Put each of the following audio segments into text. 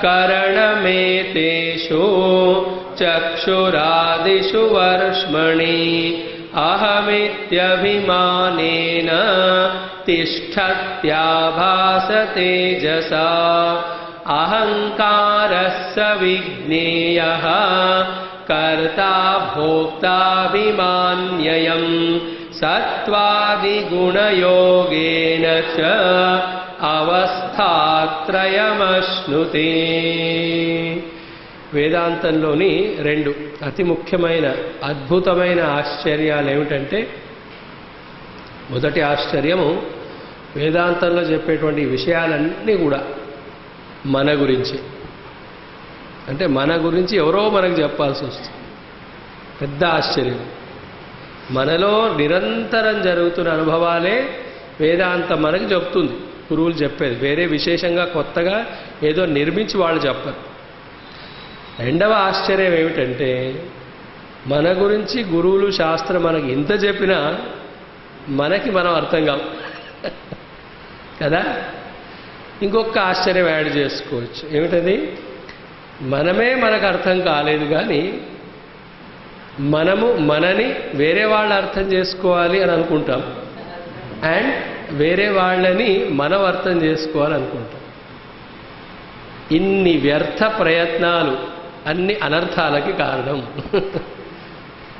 करणमेतेषु चक्षुरादिषु वर्ष्मणि अहमित्यभिमानेन तिष्ठत्याभासतेजसा अहङ्कारस्य विज्ञेयः कर्ता भोक्ताभिमान्ययम् सत्त्वादिगुणयोगेन च అవస్థాత్రయమశ్నుతే. వేదాంతంలోని రెండు అతి ముఖ్యమైన అద్భుతమైన ఆశ్చర్యాలు ఏమిటంటే, మొదటి ఆశ్చర్యము వేదాంతంలో చెప్పేటువంటి విషయాలన్నీ కూడా మన గురించి, అంటే మన గురించి ఎవరో మనకు చెప్పాల్సి వస్తుంది. పెద్ద ఆశ్చర్యం. మనలో నిరంతరం జరుగుతున్న అనుభవాలే వేదాంతం మనకు చెప్తుంది, గురువులు చెప్పేది. వేరే విశేషంగా కొత్తగా ఏదో నిర్మించి వాళ్ళు చెప్పరు. రెండవ ఆశ్చర్యం ఏమిటంటే, మన గురించి గురువులు శాస్త్రం మనకి ఇంత చెప్పినా మనకి మనం అర్థం కావు కదా. ఇంకొక ఆశ్చర్యం యాడ్ చేసుకోవచ్చు. ఏమిటది? మనమే మనకు అర్థం కాలేదు, కానీ మనము మనని వేరే వాళ్ళు అర్థం చేసుకోవాలి అని అనుకుంటాం, అండ్ వేరే వాళ్ళని మనం అర్థం చేసుకోవాలనుకుంటాం. ఇన్ని వ్యర్థ ప్రయత్నాలు అన్ని అనర్థాలకి కారణం.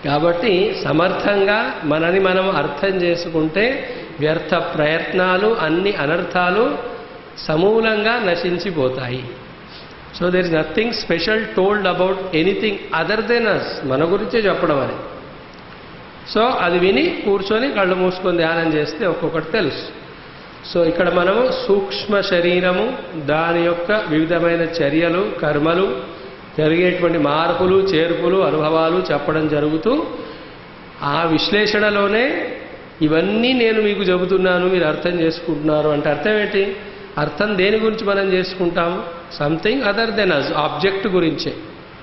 కాబట్టి సమర్థంగా మనని మనం అర్థం చేసుకుంటే వ్యర్థ ప్రయత్నాలు, అన్ని అనర్థాలు సమూలంగా నశించిపోతాయి. So there is nothing special told about anything other than us. మన గురించే చెప్పడం అని. సో అది విని కూర్చొని కళ్ళు మూసుకొని ధ్యానం చేస్తే ఒక్కొక్కటి తెలుసు. సో ఇక్కడ మనము సూక్ష్మ శరీరము, దాని యొక్క వివిధమైన చర్యలు, కర్మలు, జరిగేటువంటి మార్పులు, చేర్పులు, అనుభవాలు చెప్పడం జరుగుతూ, ఆ విశ్లేషణలోనే ఇవన్నీ నేను మీకు చెబుతున్నాను, మీరు అర్థం చేసుకుంటున్నారు అంటే అర్థం ఏంటి? అర్థం దేని గురించి మనం చేసుకుంటాము? Something other than us, object గురించే.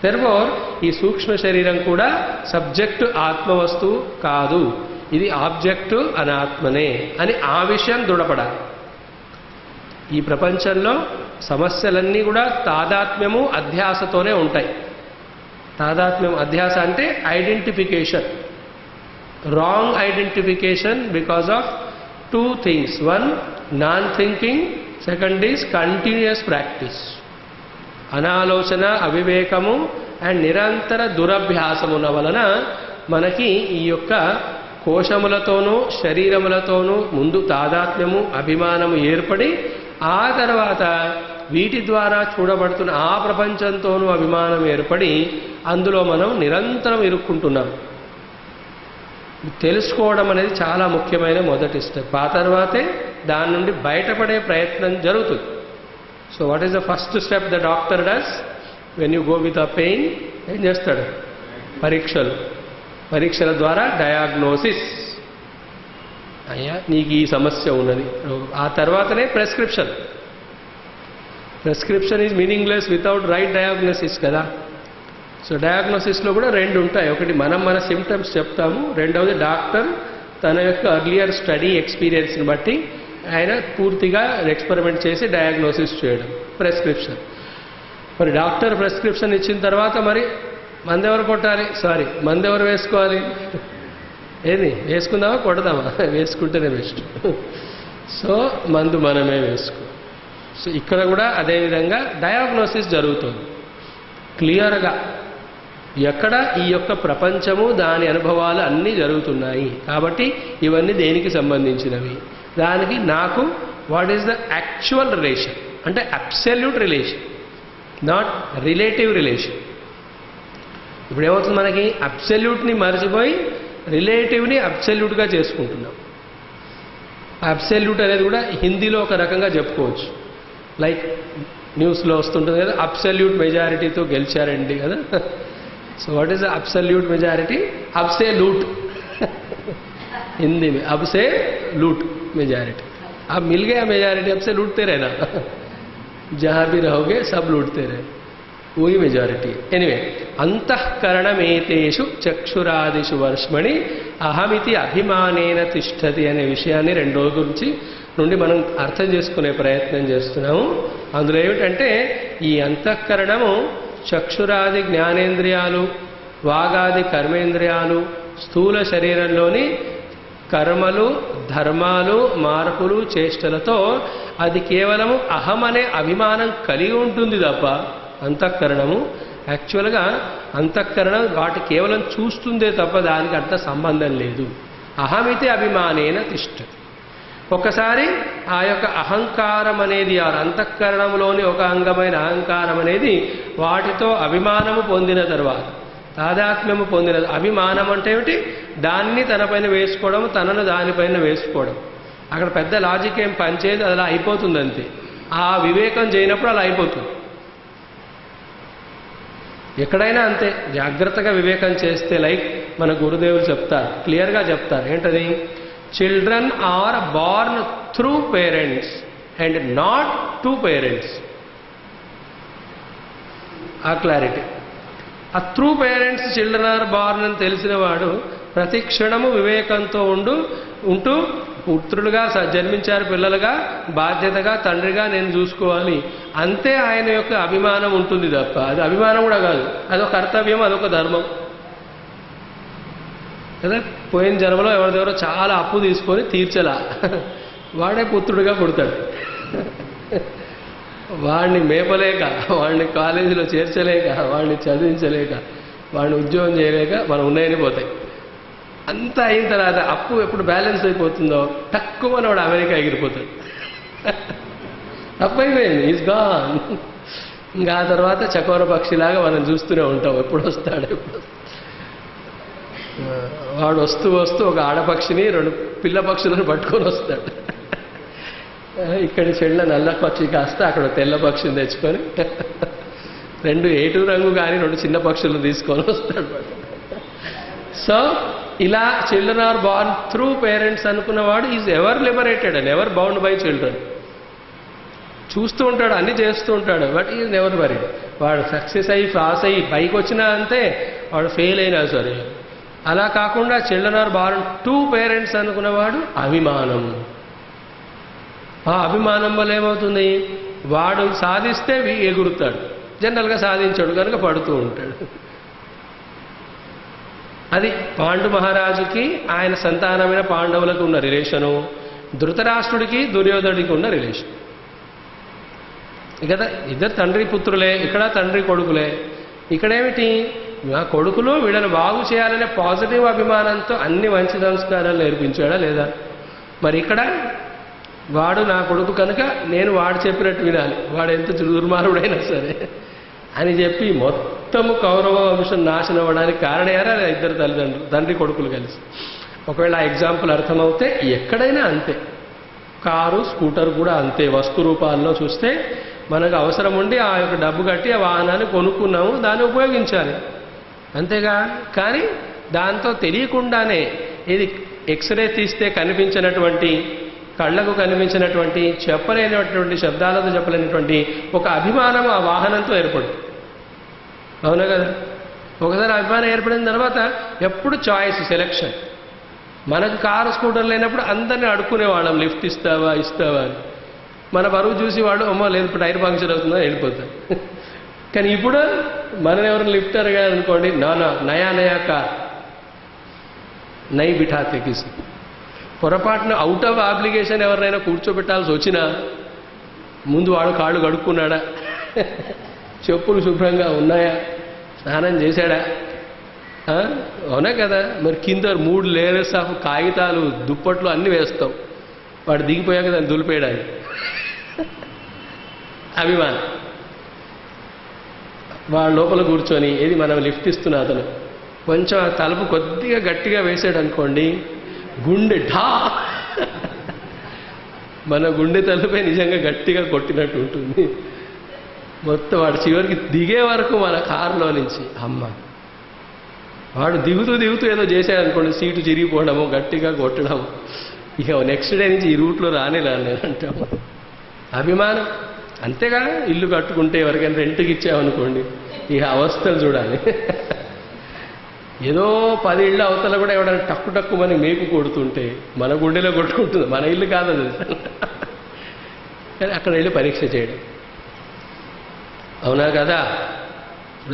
దెర్ఫోర్ ఈ సూక్ష్మ శరీరం కూడా సబ్జెక్టు ఆత్మవస్తువు కాదు, ఇది ఆబ్జెక్టు అనాత్మనే అని ఆ విషయం దృఢపడాలి. ఈ ప్రపంచంలో సమస్యలన్నీ కూడా తాదాత్మ్యము, అధ్యాసతోనే ఉంటాయి. తాదాత్మ్యం, అధ్యాస అంటే identification, wrong identification because of two things. One, non thinking. Second is continuous practice. అనాలోచన, అవివేకము అండ్ నిరంతర దురభ్యాసముల వలన మనకి ఈ యొక్క కోశములతోనూ శరీరములతోనూ ముందు తాదాత్మ్యము, అభిమానము ఏర్పడి, ఆ తర్వాత వీటి ద్వారా చూడబడుతున్న ఆ ప్రపంచంతోనూ అభిమానం ఏర్పడి అందులో మనం నిరంతరం ఇరుక్కుంటున్నాం. తెలుసుకోవడం అనేది చాలా ముఖ్యమైన మొదటి స్టెప్. ఆ తర్వాతే దాని నుండి బయటపడే ప్రయత్నం జరుగుతుంది. So what is the first step the doctor does when you go with a pain? ఏం చేస్తాడు? పరీక్షలు. పరీక్షల ద్వారా డయాగ్నోసిస్. అయ్యా నీకు ఈ సమస్య ఉన్నది. ఆ తర్వాతనే prescription. Prescription is meaningless without right diagnosis కదా. సో డయాగ్నోసిస్లో కూడా రెండు ఉంటాయి. ఒకటి మనం మన సిమ్టమ్స్ చెప్తాము, రెండవది డాక్టర్ తన యొక్క అర్లియర్ స్టడీ ఎక్స్పీరియన్స్ని బట్టి ఆయన పూర్తిగా ఎక్స్పెరిమెంట్ చేసి డయాగ్నోసిస్ చేయడం, ప్రెస్క్రిప్షన్. మరి డాక్టర్ ప్రెస్క్రిప్షన్ ఇచ్చిన తర్వాత మరి మందెవరు కొట్టాలి? సారీ, మందెవరు వేసుకోవాలి? ఏది వేసుకుందామా కొడదామా? వేసుకుంటేనే బెస్ట్. సో మందు మనమే వేసుకో. సో ఇక్కడ కూడా అదేవిధంగా డయాగ్నోసిస్ జరుగుతుంది క్లియర్గా. ఎక్కడ ఈ యొక్క ప్రపంచము, దాని అనుభవాలు అన్నీ జరుగుతున్నాయి. కాబట్టి ఇవన్నీ దేనికి సంబంధించినవి? దానికి నాకు what is the actual relation, అంటే absolute relation, not relative relation. ఇప్పుడు ఏమవుతుంది, మనకి అబ్సల్యూట్ని మర్చిపోయి రిలేటివ్ని అబ్సల్యూట్గా చేసుకుంటున్నాం. అబ్సల్యూట్ అనేది కూడా హిందీలో ఒక రకంగా చెప్పుకోవచ్చు. లైక్ న్యూస్లో వస్తుంటుంది కదా, అబ్సల్యూట్ మెజారిటీతో గెలిచారండి కదా. So what is the absolute majority? Absolute. Hindi में अब से लूट मेजॉरिटी. अब मिल गया मेजॉरिटी, अब से लूटते रहना. जहाँ भी रहोगे सब लूटते रहे. ఓయి మెజారిటీ. ఎనివే, అంతఃకరణమేతేషు చక్షురాదిషు వర్ష్మణి అహమితి అభిమానేన తిష్టతి అనే విషయాన్ని 2 రోజుల నుండి మనం అర్థం చేసుకునే ప్రయత్నం చేస్తున్నాము. అందులో ఏమిటంటే ఈ అంతఃకరణము చక్షురాది జ్ఞానేంద్రియాలు, వాగాది కర్మేంద్రియాలు, స్థూల శరీరంలోని కర్మలు, ధర్మాలు, మార్పులు, చేష్టలతో అది కేవలము అహం అనే అభిమానం కలిగి ఉంటుంది తప్ప అంతఃకరణము యాక్చువల్గా అంతఃకరణం వాటి కేవలం చూస్తుందే తప్ప దానికి అంత సంబంధం లేదు. అహమితి అభిమానేన తిష్టతి. ఒకసారి ఆ యొక్క అహంకారం అనేది ఆ అంతఃకరణంలోని ఒక అంగమైన అహంకారం అనేది వాటితో అభిమానము పొందిన తర్వాత, తాదాత్మ్యము పొందిన అభిమానం అంటే ఏమిటి? దాన్ని తనపైన వేసుకోవడం, తనను దానిపైన వేసుకోవడం. అక్కడ పెద్ద లాజిక్ ఏం పనిచేయదు, అలా అయిపోతుంది అంతే. ఆ వివేకం చేయనప్పుడు అలా అయిపోతుంది. ఎక్కడైనా అంతే, జాగ్రత్తగా వివేకం చేస్తే, లైక్ మన గురుదేవులు చెప్తారు, క్లియర్గా చెప్తారు. ఏంటది? Children are born through parents and not to parents. ఆ క్లారిటీ. ఆ through parents children are born అని తెలిసిన వాడు ప్రతి క్షణము వివేకంతో ఉంటూ పుత్రులుగా జన్మించారు, పిల్లలుగా బాధ్యతగా తండ్రిగా నేను చూసుకోవాలి అంతే ఆయన యొక్క అభిమానం ఉంటుంది తప్ప అది అభిమానం కూడా కాదు, అదొక కర్తవ్యం, అదొక ధర్మం కదా. పోయిన జన్మలో ఎవరిదెవరో చాలా అప్పు తీసుకొని తీర్చలా, వాడే పుత్రుడిగా పుడతాడు. వాడిని మేపలేక, వాడిని కాలేజీలో చేర్చలేక, వాడిని చదివించలేక, వాడిని ఉద్యోగం చేయలేక మనం ఉన్నాయని పోతాయి. అంతా అయిన తర్వాత అప్పు ఎప్పుడు బ్యాలెన్స్ అయిపోతుందో తక్కువ వాడు అమెరికా ఎగిరిపోతాడు. తప్పైపోయింది, ఈజ్ గాన్. ఇంకా ఆ తర్వాత చకోర పక్షిలాగా మనం చూస్తూనే ఉంటాం, ఎప్పుడు వస్తాడు ఎప్పుడు. వాడు వస్తూ వస్తూ ఒక ఆడపక్షిని 2 పిల్ల పక్షులను పట్టుకొని వస్తాడు. ఇక్కడి చెళ్ళ నల్ల పక్షి కాస్త అక్కడ తెల్ల పక్షిని తెచ్చుకొని 2 ఏటు రంగు కానీ 2 చిన్న పక్షులను తీసుకొని వస్తాడు. సో ఇలా children are born through parents అనుకున్నవాడు is ever liberated and ever bound by children. చూస్తూ ఉంటాడు, అన్నీ చేస్తూ ఉంటాడు, బట్ ఈజ్ నెవర్ వరీడ్. వాడు సక్సెస్ అయ్యి పాస్ అయ్యి పైకి వచ్చినా అంతే, వాడు ఫెయిల్ అయినా సరే. అలా కాకుండా children are born to parents అనుకున్నవాడు అభిమానం. ఆ అభిమానం వల్ల ఏమవుతుంది? వాడు సాధిస్తే ఎగురుతాడు, జనరల్గా సాధించాడు కనుక పడుతూ ఉంటాడు. అది పాండు మహారాజుకి ఆయన సంతానమైన పాండవులకు ఉన్న రిలేషను, ధృతరాష్ట్రుడికి దుర్యోధనుడికి ఉన్న రిలేషన్. కదా, ఇద్దరు తండ్రి పుత్రులే, ఇక్కడ తండ్రి కొడుకులే. ఇక్కడేమిటి? ఆ కొడుకులు వీళ్ళని బాగు చేయాలనే పాజిటివ్ అభిమానంతో అన్ని మంచి సంస్కారాలు నేర్పించాడా లేదా? మరి ఇక్కడ వాడు నా కొడుకు కనుక నేను వాడు చెప్పినట్టు వినాలి, వాడు ఎంత దుర్మార్గుడైనా సరే అని చెప్పి మొత్తము కౌరవ వంశం నాశనం అవ్వడానికి కారణారా ఇద్దరు తల్లిదండ్రులు, తండ్రి కొడుకులు కలిసి. ఒకవేళ ఆ ఎగ్జాంపుల్ అర్థమవుతే ఎక్కడైనా అంతే. కారు, స్కూటర్ కూడా అంతే. వస్తు రూపాల్లో చూస్తే మనకు అవసరం ఉండి ఆ యొక్క డబ్బు కట్టి ఆ వాహనాన్ని కొనుక్కున్నాము, దాన్ని ఉపయోగించాలి అంతేగా. కానీ దాంతో తెలియకుండానే ఇది ఎక్స్రే తీస్తే కనిపించినటువంటి, కళ్ళకు కనిపించినటువంటి, చెప్పలేనటువంటి, శబ్దాలతో చెప్పలేనటువంటి ఒక అభిమానం ఆ వాహనంతో ఏర్పడుతుంది. అవునా కదా? ఒకసారి అభిమానం ఏర్పడిన తర్వాత ఎప్పుడు చాయిస్, సెలెక్షన్. మనకు కారు, స్కూటర్ లేనప్పుడు అందరినీ అడుక్కునేవాళ్ళం, లిఫ్ట్ ఇస్తావా అని. మన బరువు చూసి వాడు అమ్మో లేదు టైర్ పంక్చర్ అవుతుందో వెళ్ళిపోతాడు. కానీ ఇప్పుడు మనం ఎవరైనా లిఫ్ట్ అడిగారు అనుకోండి, నయా కార్ నై బిఠాతే కిసి. పొరపాటున అవుట్ ఆఫ్ ఆబ్లిగేషన్ ఎవరినైనా కూర్చోబెట్టాల్సి వచ్చినా ముందు వాడు కాళ్ళు కడుక్కున్నాడా, చెప్పులు శుభ్రంగా ఉన్నాయా, స్నానం చేశాడా? అవునా కదా? మరి కింద 3 లేయర్స్ ఆఫ్ కాగితాలు, దుప్పట్లు అన్నీ వేస్తాం, వాడు దిగిపోయాక దాన్ని దులిపేయడానికి. అభిమానం. వాడు లోపల కూర్చొని ఏది మనం లిఫ్ట్ ఇస్తున్నా అతను కొంచెం ఆ తలుపు కొద్దిగా గట్టిగా వేసాడు అనుకోండి, గుండె ఢా, మన గుండె తలుపే నిజంగా గట్టిగా కొట్టినట్టు ఉంటుంది. మొత్తం వాడు చివరికి దిగే వరకు మన కారులో నుంచి అమ్మ, వాడు దిగుతూ ఏదో చేశాడు అనుకోండి, సీటు చిరిగిపోవడము, గట్టిగా కొట్టడము, ఇక నెక్స్ట్ డే నుంచి ఈ రూట్లో రానే అంటాము. అభిమానం. అంతేగా ఇల్లు కట్టుకుంటే ఎవరికైనా రెంట్కి ఇచ్చామనుకోండి ఇక అవస్థలు చూడాలి. ఏదో 10 ఇళ్ళు అవతల కూడా ఎవడైనా టక్కు టక్కు మనకి మేకు కొడుతుంటే మన గుండెలో కొట్టుకుంటుంది. మన ఇల్లు కాదు అది. కానీ అక్కడ వెళ్ళి పరీక్ష చేయడం. అవునా కదా?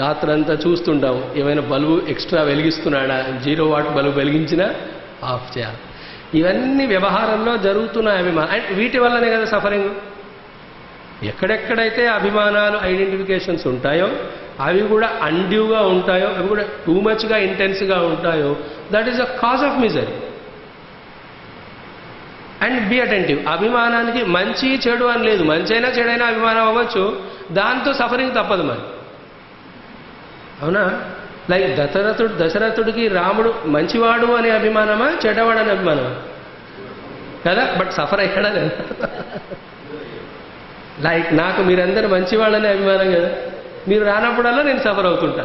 రాత్రంతా చూస్తుంటాం ఏమైనా బల్బు ఎక్స్ట్రా వెలిగిస్తున్నాడా, 0 వాట్ బల్బు వెలిగించినా ఆఫ్ చేయాలి. ఇవన్నీ వ్యవహారంలో జరుగుతున్న అభిమానం. అండ్ వీటి వల్లనే కదా సఫరింగ్. ఎక్కడెక్కడైతే అభిమానాలు ఐడెంటిఫికేషన్స్ ఉంటాయో అవి కూడా అన్డ్యూగా ఉంటాయో, అవి కూడా టూ మచ్గా ఇంటెన్స్గా ఉంటాయో, that is a cause of misery. And be attentive. అభిమానానికి మంచి చెడు అని లేదు. మంచి అయినా చెడైనా అభిమానం అవ్వచ్చు, దాంతో సఫరింగ్ తప్పదు మరి. అవునా? లైక్ దశరథుడికి రాముడు మంచివాడు అనే అభిమానమా, చెడ్డవాడు అనే అభిమానమా కదా? బట్ సఫర్ అయ్యాడా లేదా? లైక్ నాకు మీరందరూ మంచివాళ్ళనే అభిమానం కదా, మీరు రానప్పుడల్లా నేను సఫర్ అవుతుంటా.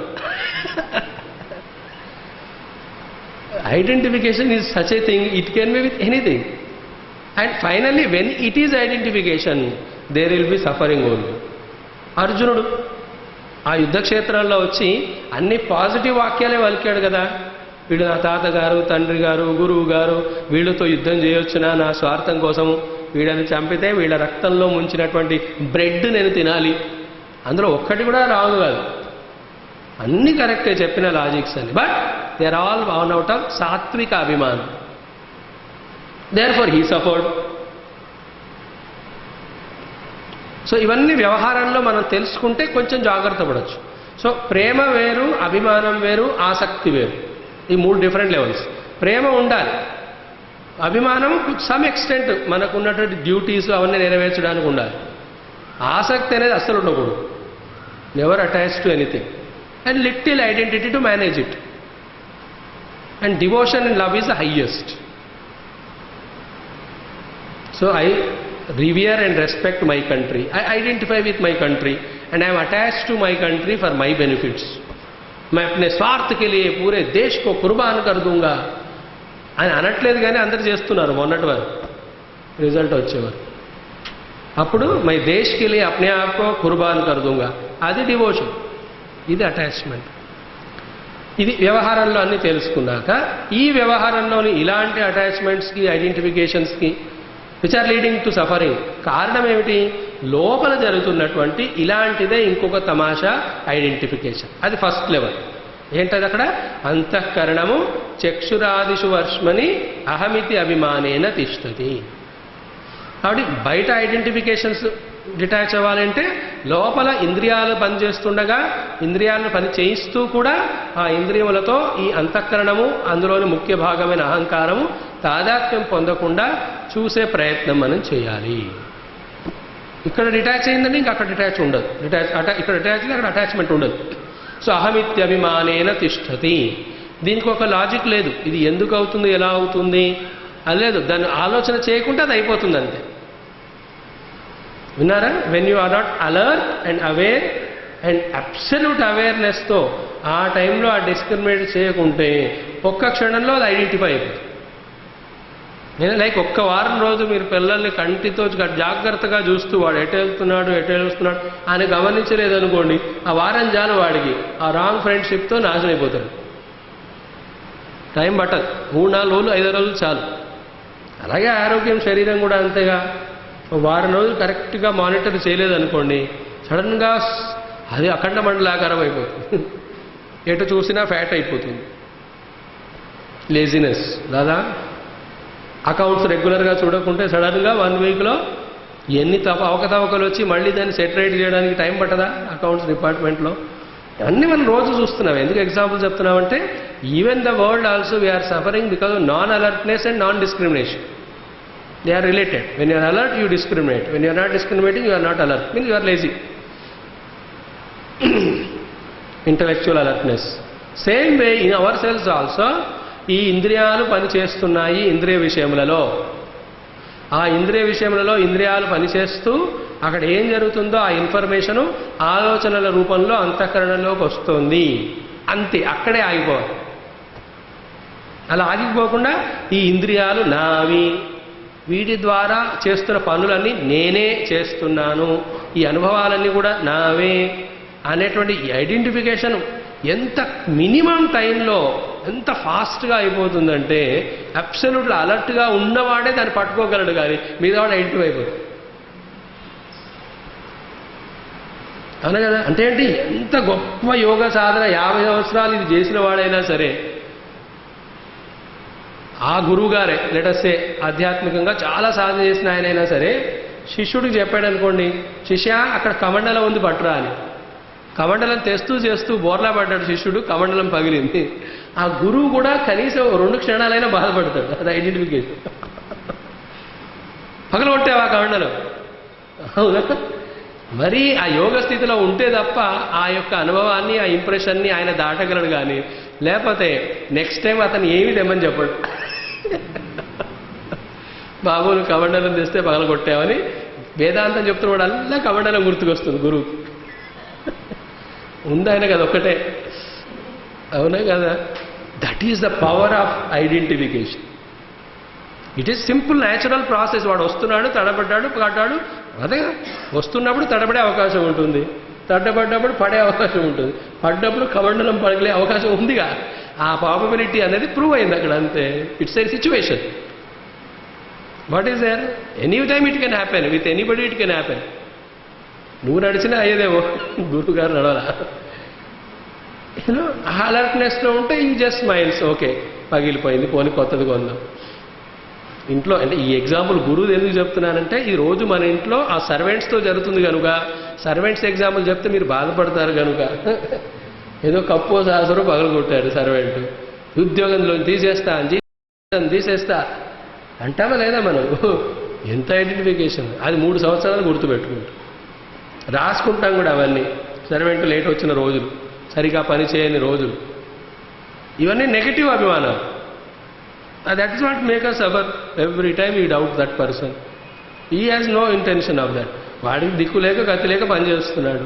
Identification is such a thing, it can be with anything. And finally when it is identification there will be suffering only. అర్జునుడు ఆ యుద్ధక్షేత్రంలో వచ్చి అన్ని పాజిటివ్ వాక్యాలే వలికాడు కదా. వీడు నా తాతగారు, తండ్రి గారు, గురువు గారు, వీళ్ళతో యుద్ధం చేయొచ్చునా నా స్వార్థం కోసము, వీళ్ళని చంపితే వీళ్ళ రక్తంలో ముంచినటువంటి బ్రెడ్ నేను తినాలి. అందులో ఒక్కటి కూడా రాంగ్ కాదు, అన్నీ కరెక్టే చెప్పిన లాజిక్స్ అని. But they are all born out of సాత్విక అభిమానం. Therefore he suffered. So ఇవన్నీ వ్యవహారంలో మనం తెలుసుకుంటే కొంచెం జాగ్రత్త పడవచ్చు. సో ప్రేమ వేరు, అభిమానం వేరు, ఆసక్తి వేరు. ఈ 3 డిఫరెంట్ లెవెల్స్. ప్రేమ ఉండాలి, అభిమానం సమ్ ఎక్స్టెంట్ మనకు ఉన్నటువంటి డ్యూటీస్ అవన్నీ నెరవేర్చడానికి ఉండాలి. ఆసక్తి అనేది అస్సలు ఉండకూడదు. Never attach to anything. And little identity to manage it. And devotion and love is the highest. So I revere and respect my country. I identify with my country and I am attached to my country for my benefits. मैं अपने स्वार्थ के लिए पूरे देश को कुर्बान कर दूंगा అని అనట్లేదు, కానీ అందరు చేస్తున్నారు. మొన్నటి వారు రిజల్ట్ వచ్చేవారు. అప్పుడు మై దేశ్కి లియే అప్నే ఆప్ కో కుర్బాన్ కర్ దూంగా, అది డివోషన్, ఇది అటాచ్మెంట్. ఇది వ్యవహారంలో అన్నీ తెలుసుకున్నాక ఈ వ్యవహారంలోని ఇలాంటి అటాచ్మెంట్స్కి, ఐడెంటిఫికేషన్స్కి which are leading to suffering కారణం ఏమిటి? లోపల జరుగుతున్నటువంటి ఇలాంటిదే ఇంకొక తమాషా ఐడెంటిఫికేషన్. అది ఫస్ట్ లెవెల్. ఏంటది? అక్కడ అంతఃకరణము చక్షురాదిషు వర్ష్మని అహమితి అభిమానేన తిష్టతి. కాబట్టి బయట ఐడెంటిఫికేషన్స్ డిటాచ్ అవ్వాలంటే లోపల ఇంద్రియాలు పనిచేస్తుండగా ఇంద్రియాలను పని చేయిస్తూ కూడా ఆ ఇంద్రియములతో ఈ అంతఃకరణము, అందులోని ముఖ్య భాగమైన అహంకారము తాదాత్మ్యం పొందకుండా చూసే ప్రయత్నం మనం చేయాలి. ఇక్కడ డిటాచ్ అయిందంటే ఇంకా అక్కడ డిటాచ్ ఉండదు. ఇక్కడ డిటాచ్ అక్కడ అటాచ్మెంట్ ఉండదు. సో అహమిత్యభిమానేన తిష్టతి. దీనికి ఒక లాజిక్ లేదు. ఇది ఎందుకు అవుతుంది, ఎలా అవుతుంది అది లేదు. దాన్ని ఆలోచన చేయకుంటే అది అయిపోతుంది అంతే. విన్నారా? When you are not alert and aware and absolute అవేర్నెస్తో ఆ టైంలో ఆ డిస్క్రిమినేట్ చేయకుంటే ఒక్క క్షణంలో అది ఐడెంటిఫై అయిపోతుంది. నేను లైక్ ఒక్క వారం రోజు మీరు పిల్లల్ని కంటితో జాగ్రత్తగా చూస్తూ వాడు ఎటు వెళ్తున్నాడు అని గమనించలేదనుకోండి, ఆ వారం చాలు వాడికి ఆ రాంగ్ ఫ్రెండ్షిప్తో నాశనం అయిపోతాడు. టైం పట్టదు, 3-4 రోజులు 5 రోజులు చాలు. అలాగే ఆరోగ్యం, శరీరం కూడా అంతేగా. వారం రోజులు కరెక్ట్గా మానిటర్ చేయలేదనుకోండి, సడన్గా అది అఖండ మండలాకారం అయిపోతుంది. ఎటు చూసినా ఫ్యాట్ అయిపోతుంది. లేజినెస్ లేదా అకౌంట్స్ రెగ్యులర్గా చూడకుంటే సడన్గా 1 వీక్లో ఎన్ని అవకతవకలు వచ్చి మళ్ళీ దాన్ని సెటరేట్ చేయడానికి టైం పట్టదా అకౌంట్స్ డిపార్ట్మెంట్లో? అన్నీ మనం రోజు చూస్తున్నాం. ఎందుకు ఎగ్జాంపుల్ చెప్తున్నామంటే even the world also we are suffering because of non alertness and non discrimination. They are related. When you are alert, you discriminate. When you are not discriminating, you are not alert. Means you are lazy. Intellectual alertness. Same way in ourselves also, ఈ ఇంద్రియాలు పనిచేస్తున్నాయి. ఇంద్రియ విషయములలో ఆ ఇంద్రియ విషయములలో ఇంద్రియాలు పనిచేస్తూ అక్కడ ఏం జరుగుతుందో ఆ ఇన్ఫర్మేషను ఆలోచనల రూపంలో అంతఃకరణలోకి వస్తుంది. అంతే, అక్కడే ఆగిపోవాలి. అలా ఆగిపోకుండా ఈ ఇంద్రియాలు నావి, వీటి ద్వారా చేస్తున్న పనులన్నీ నేనే చేస్తున్నాను, ఈ అనుభవాలన్నీ కూడా నావే అనేటువంటి ఐడెంటిఫికేషన్ ఎంత మినిమం టైంలో ఎంత ఫాస్ట్గా అయిపోతుందంటే అబ్సల్యూట్గా అలర్ట్గా ఉన్నవాడే దాన్ని పట్టుకోగలడు, కానీ మిగతావాడు ఐడెంటిఫై అయిపోతుంది. అవునా కదా? అంటే ఏంటి, ఎంత గొప్ప యోగ సాధన 50 సంవత్సరాలు ఇది చేసిన వాడైనా సరే, ఆ గురువు గారే లెటర్సే ఆధ్యాత్మికంగా చాలా సాధన చేసిన ఆయనైనా సరే శిష్యుడికి చెప్పాడు అనుకోండి, శిష్య అక్కడ కమండలం ఉంది పట్టురా అని. కమండలం తెస్తూ చేస్తూ బోర్లా పడ్డాడు శిష్యుడు, కమండలం పగిలింది. ఆ గురువు కూడా కనీసం 2 క్షణాలైనా బాధపడతాడు. అది ఐడెంటిఫికేషన్. పగలగొట్టావా కమండలం, అవునా? మరి ఆ యోగ స్థితిలో ఉంటే తప్ప ఆ యొక్క అనుభవాన్ని, ఆ ఇంప్రెషన్ని ఆయన దాటగలడు, కానీ లేకపోతే నెక్స్ట్ టైం అతను ఏమి తెమ్మని చెప్పడు. బాబు నువ్వు కమండలం తెస్తే పగలగొట్టావని వేదాంతం చెప్తున్నవాడు అల్లా కమండలం గుర్తుకొస్తుంది గురువు. ఉందాయన కదా ఒక్కటే, అవునా కదా? That is the power of identification. It is simple natural process. వాడు వస్తున్నాడు, తడబడ్డాడు, పడ్డాడు. అదే వస్తున్నప్పుడు తడబడే అవకాశం ఉంటుంది, తడబడ్డప్పుడు పడే అవకాశం ఉంటుంది, పడ్డప్పుడు కమండలం పడగలే అవకాశం ఉందిగా. ఆ ప్రాబబిలిటీ అనేది ప్రూవ్ అయింది అక్కడ, అంతే. It's a situation. What is there? Any time it can happen, with anybody it can happen. నువ్వు నడిచినా అయ్యేదేమో, గురువు గారు నడవరా. ఆ అలర్ట్నెస్లో ఉంటే యూ జస్ట్ మైండ్స్ ఓకే పగిలిపోయింది, పోనీ కొత్తది కొందాం. ఇంట్లో అంటే ఈ ఎగ్జాంపుల్ గురువు ఎందుకు చెప్తున్నానంటే, ఈ రోజు మన ఇంట్లో ఆ సర్వెంట్స్తో జరుగుతుంది కనుక, సర్వెంట్స్ ఎగ్జాంపుల్ చెప్తే మీరు బాధపడతారు కనుక, ఏదో కప్పో సాసరో పగలగొట్టాడు సర్వెంట్, ఉద్యోగంలో తీసేస్తా అని తీసేస్తా అంటామా లేదా మనం? ఎంత ఐడెంటిఫికేషన్ అది. 3 సంవత్సరాలు గుర్తుపెట్టుకుంటాం, రాసుకుంటాం కూడా అవన్నీ. సర్వెంట్ లేట్ వచ్చిన రోజులు, సరిగా పని చేయని రోజులు, ఇవన్నీ నెగటివ్ అభిమానాలు. That is what make us suffer every time you doubt that person. He has no intention of that. వాడికి దిక్కు లేక గతి లేక పని చేస్తున్నాడు.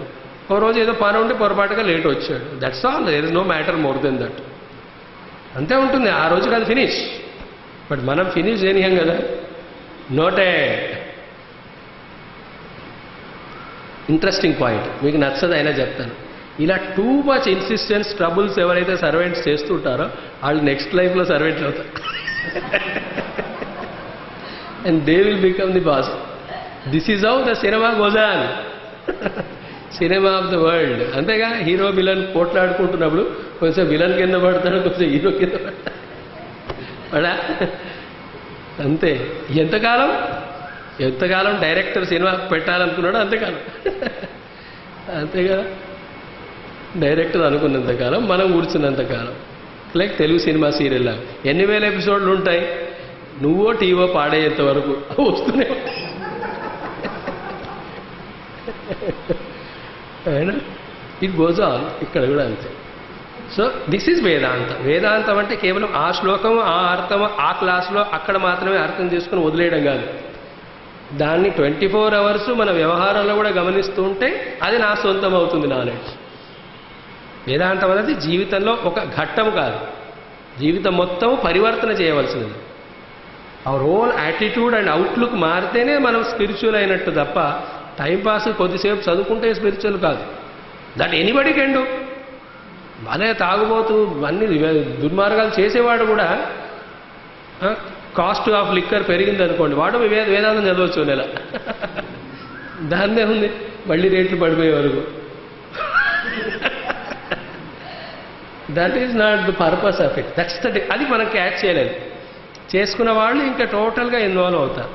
ఒక రోజు ఏదో పని ఉంటే పొరపాటుగా లేట్ వచ్చాడు. That's all. There is no matter more than that. అంతే ఉంటుంది. ఆ రోజుకి అది ఫినిష్. బట్ మనం ఫినిష్ చేయనియం కదా. నోటే. ఇంట్రెస్టింగ్ పాయింట్, మీకు నచ్చదు అయినా చెప్తాను. ఇలా టూ మచ్ ఇన్సిస్టెన్స్ ట్రబుల్స్ ఎవరైతే సర్వెంట్స్ చేస్తుంటారో వాళ్ళు నెక్స్ట్ లైఫ్లో సర్వెంట్లు అవుతారు. And they will become the boss. This is how the cinema goes on. Cinema of the world. అంతేగా, హీరో విలన్ పోట్లాడుకుంటున్నప్పుడు కొంచెం విలన్ కింద పడతాడు, కొంచెం హీరో కింద పడా. అంతే. ఎంతకాలం డైరెక్టర్ సినిమా పెట్టాలనుకున్నాడో అంతకాలం. అంతే కదా, డైరెక్టర్ అనుకున్నంతకాలం, మనం కూర్చున్నంతకాలం. లైక్ తెలుగు సినిమా సీరియల్ ఎన్ని వేల ఎపిసోడ్లు ఉంటాయి, నువ్వో టీవో పాడేంత వరకు వస్తూనే అయినా ఇట్ గోజ్ ఆన్. ఇక్కడ కూడా అంతే. సో దిస్ ఈజ్ వేదాంత. వేదాంతం అంటే కేవలం ఆ శ్లోకం, ఆ అర్థం, ఆ క్లాసులో అక్కడ మాత్రమే అర్థం చేసుకుని వదిలేయడం కాదు. దాన్ని 24 అవర్స్ మన వ్యవహారంలో కూడా గమనిస్తూ ఉంటే అది నా సొంతం అవుతుంది నాలెడ్జ్. వేదాంతం అనేది జీవితంలో ఒక ఘట్టం కాదు, జీవితం మొత్తం పరివర్తన చేయవలసింది. Our whole attitude and outlook మారితేనే మనం స్పిరిచువల్ అయినట్టు తప్ప టైంపాస్ కొద్దిసేపు చదువుకుంటే స్పిరిచువల్ కాదు. That anybody can do. అదే తాగుబోతూ అన్ని దుర్మార్గాలు చేసేవాడు కూడా కాస్ట్ ఆఫ్ లిక్కర్ పెరిగింది అనుకోండి, వాడు వేదాంతం చదవచ్చు నెల. దాన్నే ఉంది, మళ్ళీ రేట్లు పడిపోయే వరకు. That is not the purpose of it. That's the. అది మనం క్యాచ్ చేయలేదు. చేసుకున్న వాళ్ళు ఇంకా టోటల్గా ఇన్వాల్వ్ అవుతారు.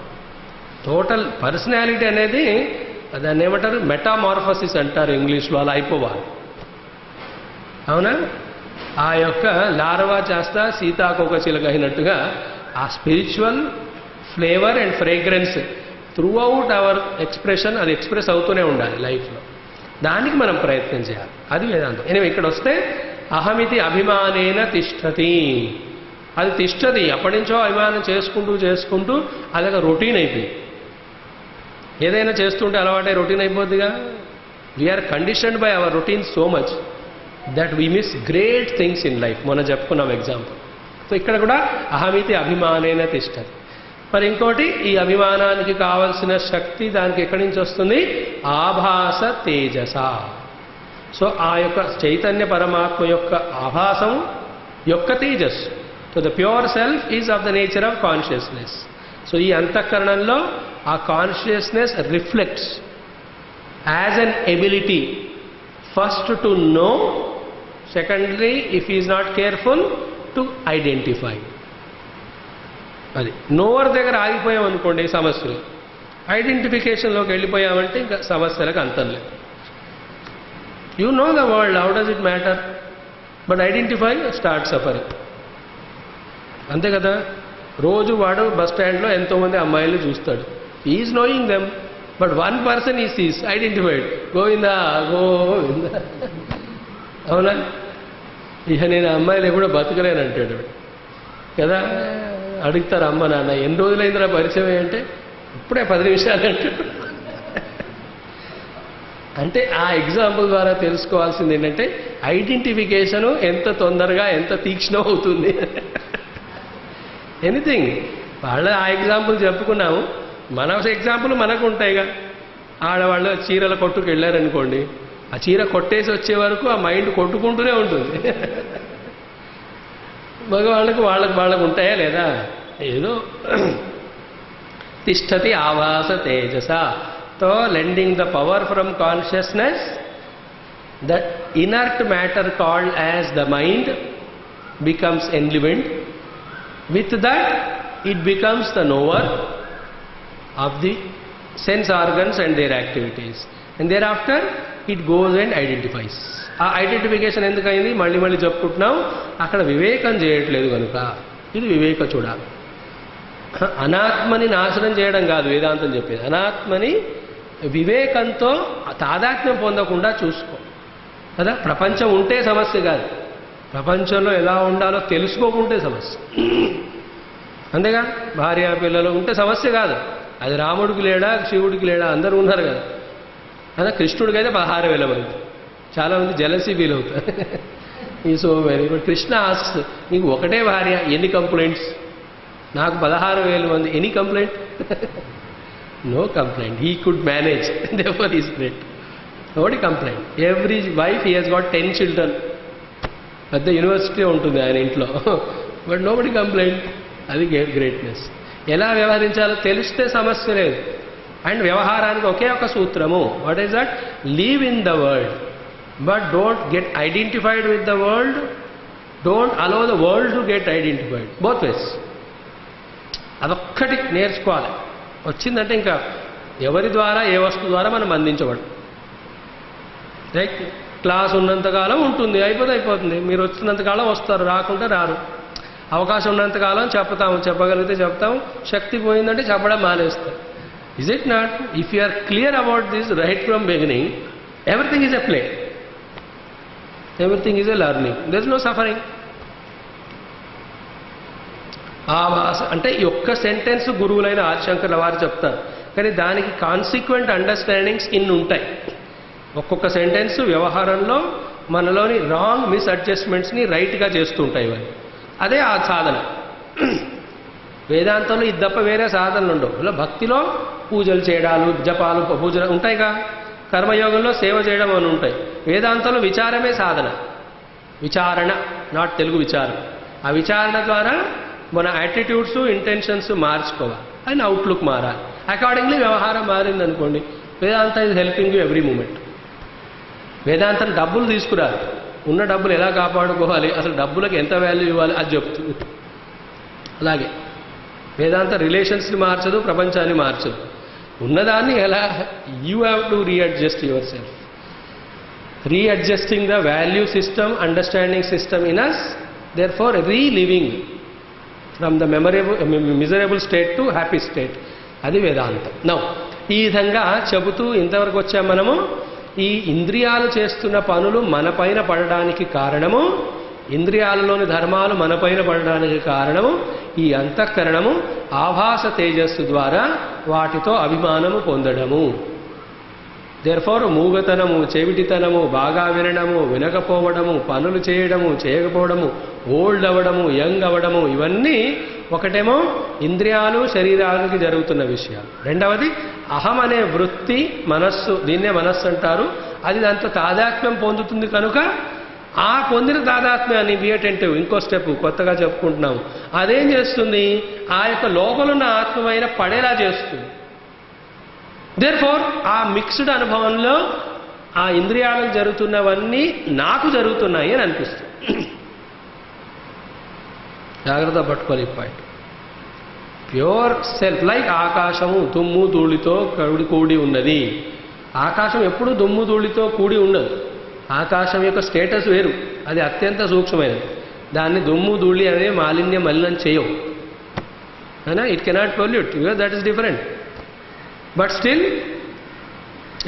టోటల్ పర్సనాలిటీ అనేది దాన్ని ఏమంటారు, మెటామార్ఫసిస్ అంటారు ఇంగ్లీష్లో. అలా అయిపోవాలి. అవునా? ఆ యొక్క లార్వా చేస్తా సీతాకోకచిలక అయినట్టుగా ఆ spiritual flavour and fragrance through out hour expression, అది ఎక్స్ప్రెస్ అవుతూనే ఉండాలి లైఫ్లో. దానికి మనం ప్రయత్నం చేయాలి. అది వేదాంతం. ఎనివే ఇక్కడ వస్తే అహమితి అభిమానేన తిష్టతి. అది తిష్టది. అప్పటి నుంచో అభిమానం చేసుకుంటూ అదొక రొటీన్ అయిపోయింది. ఏదైనా చేస్తుంటే అలవాటే రొటీన్ అయిపోద్దిగా. We are conditioned by our routine so much that we miss great things in life. మొన్న చెప్పుకున్నాం ఎగ్జాంపుల్. సో ఇక్కడ కూడా అహమితి అభిమానేన తిష్టతి. మరి ఇంకోటి, ఈ అభిమానానికి కావలసిన శక్తి దానికి ఎక్కడి నుంచి వస్తుంది? ఆభాస తేజస. సో ఆ యొక్క చైతన్య పరమాత్మ యొక్క ఆభాసం యొక్క తేజస్సు. So the pure self is of the nature of consciousness. So ఈ అంతఃకరణంలో ఆ consciousness reflects as an ability first to know, secondary if is not careful to identify. అది నోవర్ దగ్గర ఆగిపోయాం అనుకోండి సమస్యలు, ఐడెంటిఫికేషన్లోకి వెళ్ళిపోయామంటే ఇంకా సమస్యలకు అంతం లేదు. You know the world, how does it matter, but identify start suffering. అంతే కదా. రోజు వాడు బస్ స్టాండ్లో ఎంతోమంది అమ్మాయిలు చూస్తాడు, is knowing them, but one person ఈ సీస్ ఐడెంటిఫైడ్, గోవిందా గోవిందా. అవునా? ఇక నేను అమ్మాయిలు ఎప్పుడో బతకలేనంటాడు కదా. అడుగుతారు అమ్మ నాన్న, ఎన్ని రోజులైందిరా పరిచయం అంటే, ఇప్పుడే 10 నిమిషాలు అంటాడు. అంటే ఆ ఎగ్జాంపుల్ ద్వారా తెలుసుకోవాల్సింది ఏంటంటే ఐడెంటిఫికేషను ఎంత తొందరగా ఎంత తీక్ష్ణం అవుతుంది. ఎనీథింగ్ వాళ్ళ ఆ ఎగ్జాంపుల్ చెప్పుకున్నాము, మన ఎగ్జాంపుల్ మనకు ఉంటాయిగా. ఆడవాళ్ళు చీరల కొట్టుకు వెళ్ళారనుకోండి, ఆ చీర కొట్టేసి వచ్చే వరకు ఆ మైండ్ కొట్టుకుంటూనే ఉంటుంది. మగవాళ్ళకు వాళ్ళకు ఉంటాయా లేదా? ఏదో తిష్టతి ఆవాస తేజస. To lending the power from consciousness, that inert matter called as the mind becomes enlivened. With that, it becomes the knower of the sense organs and their activities. And thereafter, it goes and identifies. ఆ identification ఎందుకైంది మళ్ళీ మళ్ళీ చెప్పుకుంటున్నాం, అక్కడ వివేకం చేయట్లేదు కనుక. ఇది వివేక చూడాలి. అనాత్మని నాశనం చేయడం కాదు వేదాంతం చెప్పేది. అనాత్మని వివేకంతో తాదాత్మ్యం పొందకుండా చూసుకో కదా. ప్రపంచం ఉంటే సమస్య కాదు, ప్రపంచంలో ఎలా ఉండాలో తెలుసుకోకుంటే సమస్య. అంతేగా. భార్య పిల్లలు ఉంటే సమస్య కాదు. అది రాముడికి లేడా శివుడికి లేడా, అందరూ ఉన్నారు కదా. అదే కృష్ణుడికి అయితే 16,000 మంది. చాలామంది జలసీ ఫీల్ అవుతారు. ఈ so very good. Krishna ask, నీకు ఒకటే భార్య, ఎన్ని కంప్లైంట్స్? నాకు 16,000 మంది, any complaint? No complaint. He could manage, therefore is great. Nobody complaint. Every wife he has got 10 children. పెద్ద యూనివర్సిటీ ఉంటుంది ఆయన ఇంట్లో, బట్ నోబడి కంప్లైంట్. అది గ్రేట్నెస్. ఎలా వ్యవహరించాలో తెలిస్తే సమస్య లేదు. అండ్ వ్యవహారానికి ఒకే ఒక సూత్రము, what is that? Live in the world, but don't get identified with the world, don't allow the world to get identified. Both ways. అదొక్కటి నేర్చుకోవాలి. వచ్చిందంటే ఇంకా ఎవరి ద్వారా ఏ వస్తువు ద్వారా మనం అందించబడు. రైట్. క్లాస్ ఉన్నంతకాలం ఉంటుంది, అయిపోతుంది. మీరు వచ్చినంతకాలం వస్తారు, రాకుంటే రారు. అవకాశం ఉన్నంతకాలం చెప్తాము, చెప్పగలిగితే చెప్తాము, శక్తి పోయిందంటే చెప్పడం మానేస్తాం. Is it not? If you are clear about this right from beginning, everything is a play, everything is a learning, there is no suffering. ఆవాస అంటే ఈ ఒక్క సెంటెన్స్ గురువులైన ఆదిశంకర్ల వారు చెప్తారు, కానీ దానికి కాన్సిక్వెంట్ అండర్స్టాండింగ్స్ ఇన్ని ఉంటాయి. ఒక్కొక్క సెంటెన్స్ వ్యవహారంలో మనలోని రాంగ్ మిస్అడ్జస్ట్మెంట్స్ని రైట్గా చేస్తూ ఉంటాయి. ఇవన్నీ అదే ఆ సాధన. వేదాంతంలో ఇది తప్ప వేరే సాధనలు ఉండవు. ఇలా భక్తిలో పూజలు చేయడాలు, జపాలు, పూజలు ఉంటాయిగా. కర్మయోగంలో సేవ చేయడం అని ఉంటాయి. వేదాంతంలో విచారమే సాధన. విచారణ, నాట్ తెలుగు విచారం. ఆ విచారణ ద్వారా మన యాటిట్యూడ్స్, ఇంటెన్షన్స్ మార్చుకోవాలి, అండ్ అవుట్లుక్ మారాలి. అకార్డింగ్లీ వ్యవహారం మారిందనుకోండి, Vedanta is helping you every moment. వేదాంతం డబ్బులు తీసుకురాదు, ఉన్న డబ్బులు ఎలా కాపాడుకోవాలి, అసలు డబ్బులకు ఎంత వాల్యూ ఇవ్వాలి అది చెప్తుంది. అలాగే వేదాంత రిలేషన్స్ని మార్చదు, ప్రపంచాన్ని మార్చదు. ఉన్నదాన్ని ఎలా you have to readjust your self. Readjusting the value system, understanding system in us, there for relieving from the miserable state to happy state. అది వేదాంతం. నౌ ఈ విధంగా చెబుతూ ఇంతవరకు వచ్చాం మనము. ఈ ఇంద్రియాలు చేస్తున్న పనులు మన పైన పడడానికి కారణము, ఇంద్రియాలలోని ధర్మాలు మన పైన పడడానికి కారణము ఈ అంతఃకరణము ఆభాస తేజస్సు ద్వారా వాటితో అభిమానము పొందడము. దేర్ఫోర్ మూగతనము, చెవిటితనము, బాగా వినడము, వినకపోవడము, పనులు చేయడము, చేయకపోవడము, ఓల్డ్ అవ్వడము, యంగ్ అవ్వడము, ఇవన్నీ ఒకటేమో ఇంద్రియాలు శరీరాలకి జరుగుతున్న విషయాలు, రెండవది అహం అనే వృత్తి మనస్సు, దీన్నే మనస్సు అంటారు. అది దాంతో తాదాత్మ్యం పొందుతుంది కనుక ఆ పొందిన తాదాత్మ్యాన్ని బియటెంటివ్ ఇంకో స్టెప్ కొత్తగా చెప్పుకుంటున్నాం. అదేం చేస్తుంది, ఆ యొక్క లోపలున్న ఆత్మమైన పడేలా చేస్తుంది. దేర్ఫోర్ ఆ మిక్స్డ్ అనుభవంలో ఆ ఇంద్రియాలకు జరుగుతున్నవన్నీ నాకు జరుగుతున్నాయి అని అనిపిస్తుంది. జాగ్రత్త పట్టుకోవాలి ఈ పాయింట్. ప్యూర్ సెల్ఫ్ లైక్ ఆకాశము దుమ్ము ధూళితో కూడి ఉన్నది. ఆకాశం ఎప్పుడూ దుమ్ము ధూళితో కూడి ఉండదు. ఆకాశం యొక్క స్టేటస్ వేరు, అది అత్యంత సూక్ష్మమైనది. దాన్ని దుమ్ము ధూళి అనే మాలిన్యం మలినం చేయవు. అయినా it cannot pollute, that is different. But still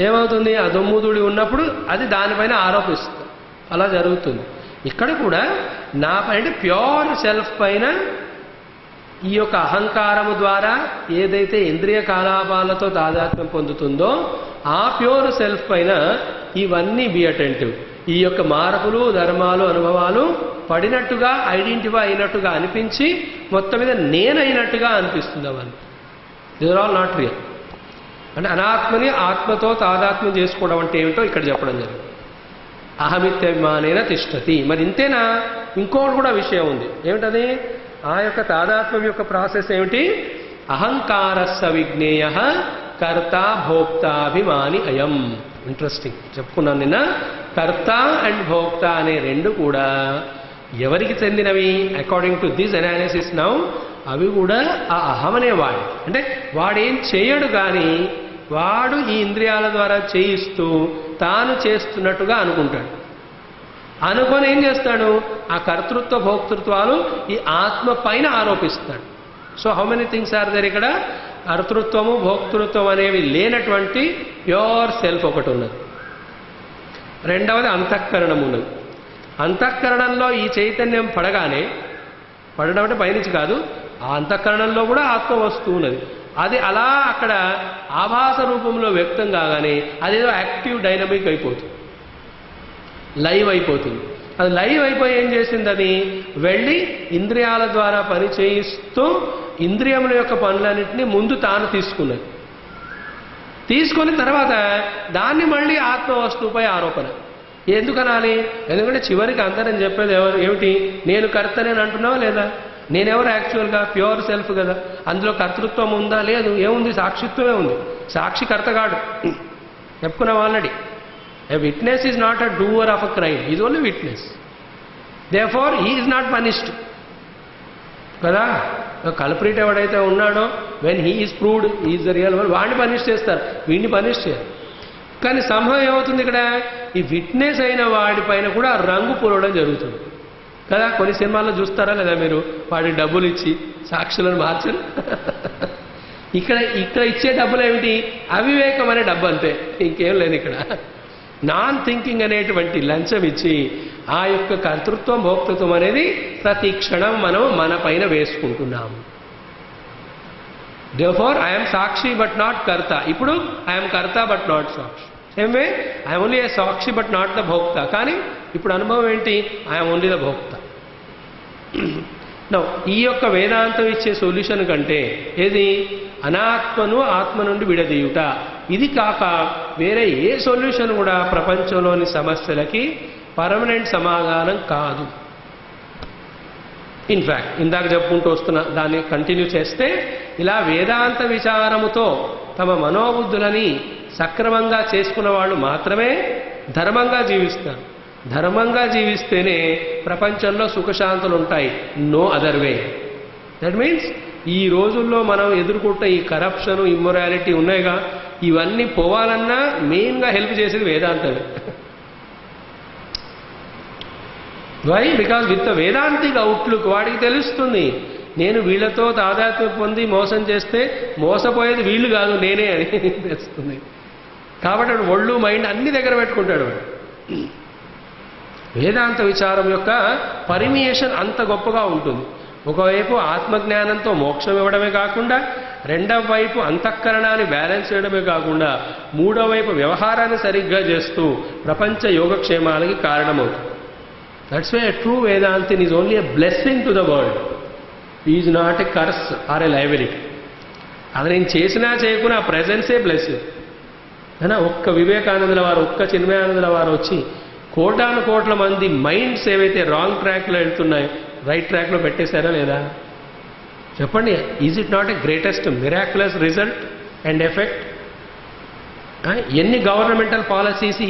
ఏమవుతుంది, ఆ దుమ్ము ధూళి ఉన్నప్పుడు అది దానిపైన ఆరోపిస్తుంది. అలా జరుగుతుంది. ఇక్కడ కూడా నా పైన ప్యూర్ సెల్ఫ్ పైన ఈ యొక్క అహంకారము ద్వారా ఏదైతే ఇంద్రియ కలాపాలతో తాదాత్మ్యం పొందుతుందో ఆ ప్యూర్ సెల్ఫ్ పైన ఇవన్నీ బి అటెంటివ్. ఈ యొక్క మార్పులు ధర్మాలు అనుభవాలు పడినట్టుగా ఐడెంటిఫై అయినట్టుగా అనిపించి మొత్తం మీద నేనైనట్టుగా అనిపిస్తుంది. అవన్నీ this are all not real. అంటే అనాత్మని ఆత్మతో తాదాత్మ్యం చేసుకోవడం అంటే ఏమిటో ఇక్కడ చెప్పడం జరిగింది. అహమిత్యభిమానేన తిష్టతి. మరి ఇంతేనా? ఇంకోటి కూడా విషయం ఉంది. ఏమిటది? ఆ యొక్క తాదాత్మ్యం యొక్క ప్రాసెస్ ఏమిటి? అహంకారస్య విజ్ఞేయ కర్త భోక్తాభిమాని అయం. ఇంట్రెస్టింగ్, చెప్పుకున్నాను నిన్న. కర్త అండ్ భోక్త అనే రెండు కూడా ఎవరికి చెందినవి? According to this analysis now అవి కూడా ఆ అహమనేవాడు. అంటే వాడేం చేయడు కానీ వాడు ఈ ఇంద్రియాల ద్వారా చేయిస్తూ తాను చేస్తున్నట్టుగా అనుకుంటాడు. అనుకొని ఏం చేస్తాడు? ఆ కర్తృత్వ భోక్తృత్వాలు ఈ ఆత్మ పైన ఆరోపిస్తాడు. So how many things are there? ఇక్కడ కర్తృత్వము భోక్తృత్వం అనేవి లేనటువంటి ప్యూర్ సెల్ఫ్ ఒకటి ఉన్నది. రెండవది అంతఃకరణం ఉన్నది. అంతఃకరణంలో ఈ చైతన్యం పడగానే, పడడం అంటే పైనుంచి కాదు, ఆ అంతఃకరణంలో కూడా ఆత్మ వస్తువు ఉన్నది. అది అలా అక్కడ ఆభాస రూపంలో వ్యక్తం కాగానే అదేదో యాక్టివ్ డైనమిక్ అయిపోతుంది, లైవ్ అయిపోతుంది. అది లైవ్ అయిపోయి ఏం చేసింది? అది వెళ్ళి ఇంద్రియాల ద్వారా పని చేయిస్తూ ఇంద్రియముల యొక్క పనులన్నింటినీ ముందు తాను తీసుకున్నది. తీసుకున్న తర్వాత దాన్ని మళ్ళీ ఆత్మ వస్తువుపై ఆరోపణ. ఎందుకనాలి? ఎందుకంటే చివరికి అందరం చెప్పేది ఏమిటి? నేను కర్తనే అంటున్నావా లేదా? నేనెవరు యాక్చువల్గా? ప్యూర్ సెల్ఫ్ కదా. అందులో కర్తృత్వం ఉందా? లేదు. ఏముంది? సాక్షిత్వమే ఉంది. సాక్షి కర్తగాడు. చెప్పుకున్నాం already. A witness is not a doer of a crime. He is only witness. Therefore, he is not punished. కదా? కల్ప్రిట్ ఎవడైతే ఉన్నాడో, when he is proved, he is the real one, వాడిని పనిష్ చేస్తారు, వీడిని పనిష్ చేయరు. కానీ సంభవం ఏమవుతుంది ఇక్కడ? ఈ విట్నెస్ అయిన వాడిపైన కూడా రంగు పూరవడం జరుగుతుంది కదా. కొన్ని సినిమాల్లో చూస్తారా లేదా మీరు? వాడికి డబ్బులు ఇచ్చి సాక్షులను మార్చరు. ఇక్కడ ఇచ్చే డబ్బులు ఏమిటి? అవివేకం అనే డబ్బు, అంతే, ఇంకేం లేదు ఇక్కడ. నాన్ థింకింగ్ అనేటువంటి లంచం ఇచ్చి ఆ యొక్క కర్తృత్వం భోక్తృత్వం అనేది ప్రతి క్షణం మనం మన పైన వేసుకుంటున్నాము. Therefore, I am Sakshi but not కర్త. ఇప్పుడు I am కర్త but not Sakshi. Same way I am only a Sakshi but not the భోక్త. కానీ ఇప్పుడు అనుభవం ఏంటి? I am only ద భోక్త. నౌ ఈ యొక్క వేదాంతం ఇచ్చే సొల్యూషన్ కంటే ఏది? అనాత్మను ఆత్మ నుండి విడదీయుట. ఇది కాక వేరే ఏ సొల్యూషన్ కూడా ప్రపంచంలోని సమస్యలకి పర్మనెంట్ సమాధానం కాదు. ఇన్ఫ్యాక్ట్ ఇందాక చెప్పుకుంటూ వస్తున్న దాన్ని కంటిన్యూ చేస్తే, ఇలా వేదాంత విచారముతో తమ మనోబుద్ధులని సక్రమంగా చేసుకున్న వాళ్ళు మాత్రమే ధర్మంగా జీవిస్తారు. ధర్మంగా జీవిస్తేనే ప్రపంచంలో సుఖశాంతులు ఉంటాయి. No other way. That means ఈ రోజుల్లో మనం ఎదుర్కొంటే ఈ కరప్షన్, ఇమ్మొరాలిటీ ఉన్నాయిగా, ఇవన్నీ పోవాలన్నా మెయిన్గా హెల్ప్ చేసేది వేదాంతమే. Why? Because with the Vedantic outlook వాడికి తెలుస్తుంది, నేను వీళ్ళతో తాదాత్మ్యం పొంది మోసం చేస్తే మోసపోయేది వీళ్ళు కాదు నేనే అని తెలుస్తుంది. కాబట్టి వాడు ఒళ్ళు మైండ్ అన్ని దగ్గర పెట్టుకుంటాడు వాడు. వేదాంత విచారం యొక్క పరిమియేషన్ అంత గొప్పగా ఉంటుంది. ఒకవైపు ఆత్మజ్ఞానంతో మోక్షం ఇవ్వడమే కాకుండా, రెండవ వైపు అంతఃకరణాన్ని బ్యాలెన్స్ చేయడమే కాకుండా, మూడవ వైపు వ్యవహారాన్ని సరిగ్గా చేస్తూ ప్రపంచ యోగక్షేమాలకి కారణమవుతుంది. That's why true Vedantin is only a blessing to the world. Is not a curse or a liability. అది నేను చేసినా చేయకున్నా ఆ ప్రెజెన్సే బ్లెస్ అయినా. ఒక్క వివేకానందుల వారు, ఒక్క చిన్మయానందుల వారు వచ్చి కోటాను కోట్ల మంది మైండ్స్ ఏవైతే రాంగ్ ట్రాక్లో వెళ్తున్నాయో రైట్ ట్రాక్లో పెట్టేశారా లేదా చెప్పండి. Is it not a greatest miraculous result and effect? ఎన్ని గవర్నమెంటల్ పాలసీస్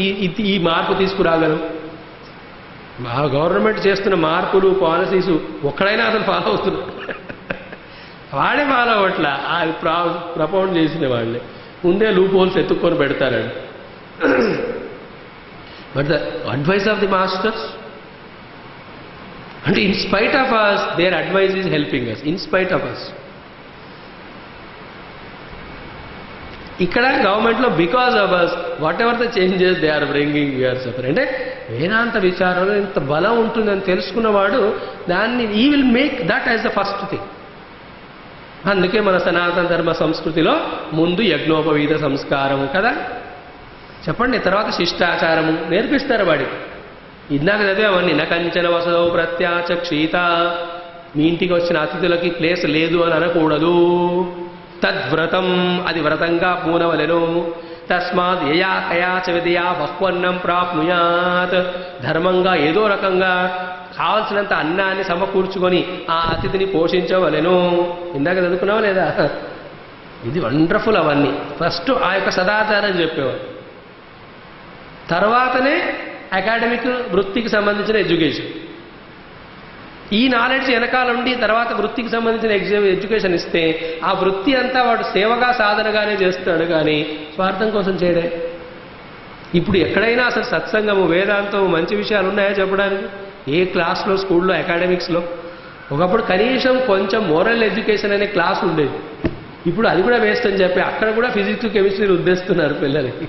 ఈ మార్పు తీసుకురాగలం? ఆ గవర్నమెంట్ చేస్తున్న మార్పులు పాలసీస్ ఒక్కడైనా అసలు ఫాలో అవుతున్నారు? వాడే ఫాలో అవ్వట్లా. అది ప్రపౌండ్ చేసిన వాళ్ళే ముందే లూప్ హోల్స్ ఎత్తుక్కొని పెడతారండి. But the advice of the masters అంటే in spite of us their advice is helping us, in spite of us. ఇక్కడ గవర్నమెంట్లో because of us whatever the changes they are bringing we are suffer. అంటే వేదాంత విచారంలో ఇంత బలం ఉంటుందని తెలుసుకున్నవాడు దాన్ని he will make that as the first thing. అందుకే మన సనాతన ధర్మ సంస్కృతిలో ముందు యజ్ఞోపవీత సంస్కారము కదా చెప్పండి, తర్వాత శిష్టాచారము నేర్పిస్తారు వాడికి. ఇందాక చదివామని నకంచన వసదో ప్రత్యాచక్షీత, మీ ఇంటికి వచ్చిన అతిథులకి ప్లేస్ లేదు అని అనకూడదు. తద్వ్రతం, అది వ్రతంగా పూనవలెను. తస్మాత్ యయా కయాచ విదయా బహ్వన్నం ప్రాప్నుయాత్, ధర్మంగా ఏదో రకంగా కావలసినంత అన్నాన్ని సమకూర్చుకొని ఆ అతిథిని పోషించవలెను. ఇందాక చదువుకున్నావా లేదా? ఇది వండర్ఫుల్. అవన్నీ ఫస్ట్ ఆ యొక్క సదాచారం చెప్పేవారు, తర్వాతనే అకాడమిక్ వృత్తికి సంబంధించిన ఎడ్యుకేషన్. ఈ నాలెడ్జ్ వెనకాల ఉండి తర్వాత వృత్తికి సంబంధించిన ఎడ్యుకేషన్ ఇస్తే ఆ వృత్తి అంతా వాడు సేవగా సాధనగానే చేస్తాడు, కానీ స్వార్థం కోసం చేయడే. ఇప్పుడు ఎక్కడైనా అసలు సత్సంగము వేదాంతము మంచి విషయాలు ఉన్నాయా చెప్పడానికి? ఏ క్లాస్లో, స్కూల్లో, అకాడమిక్స్లో ఒకప్పుడు కనీసం కొంచెం మోరల్ ఎడ్యుకేషన్ అనే క్లాస్ ఉండేది. ఇప్పుడు అది కూడా వేస్ట్ అని చెప్పి అక్కడ కూడా ఫిజిక్స్ కెమిస్ట్రీలు ఉద్దేస్తున్నారు పిల్లలకి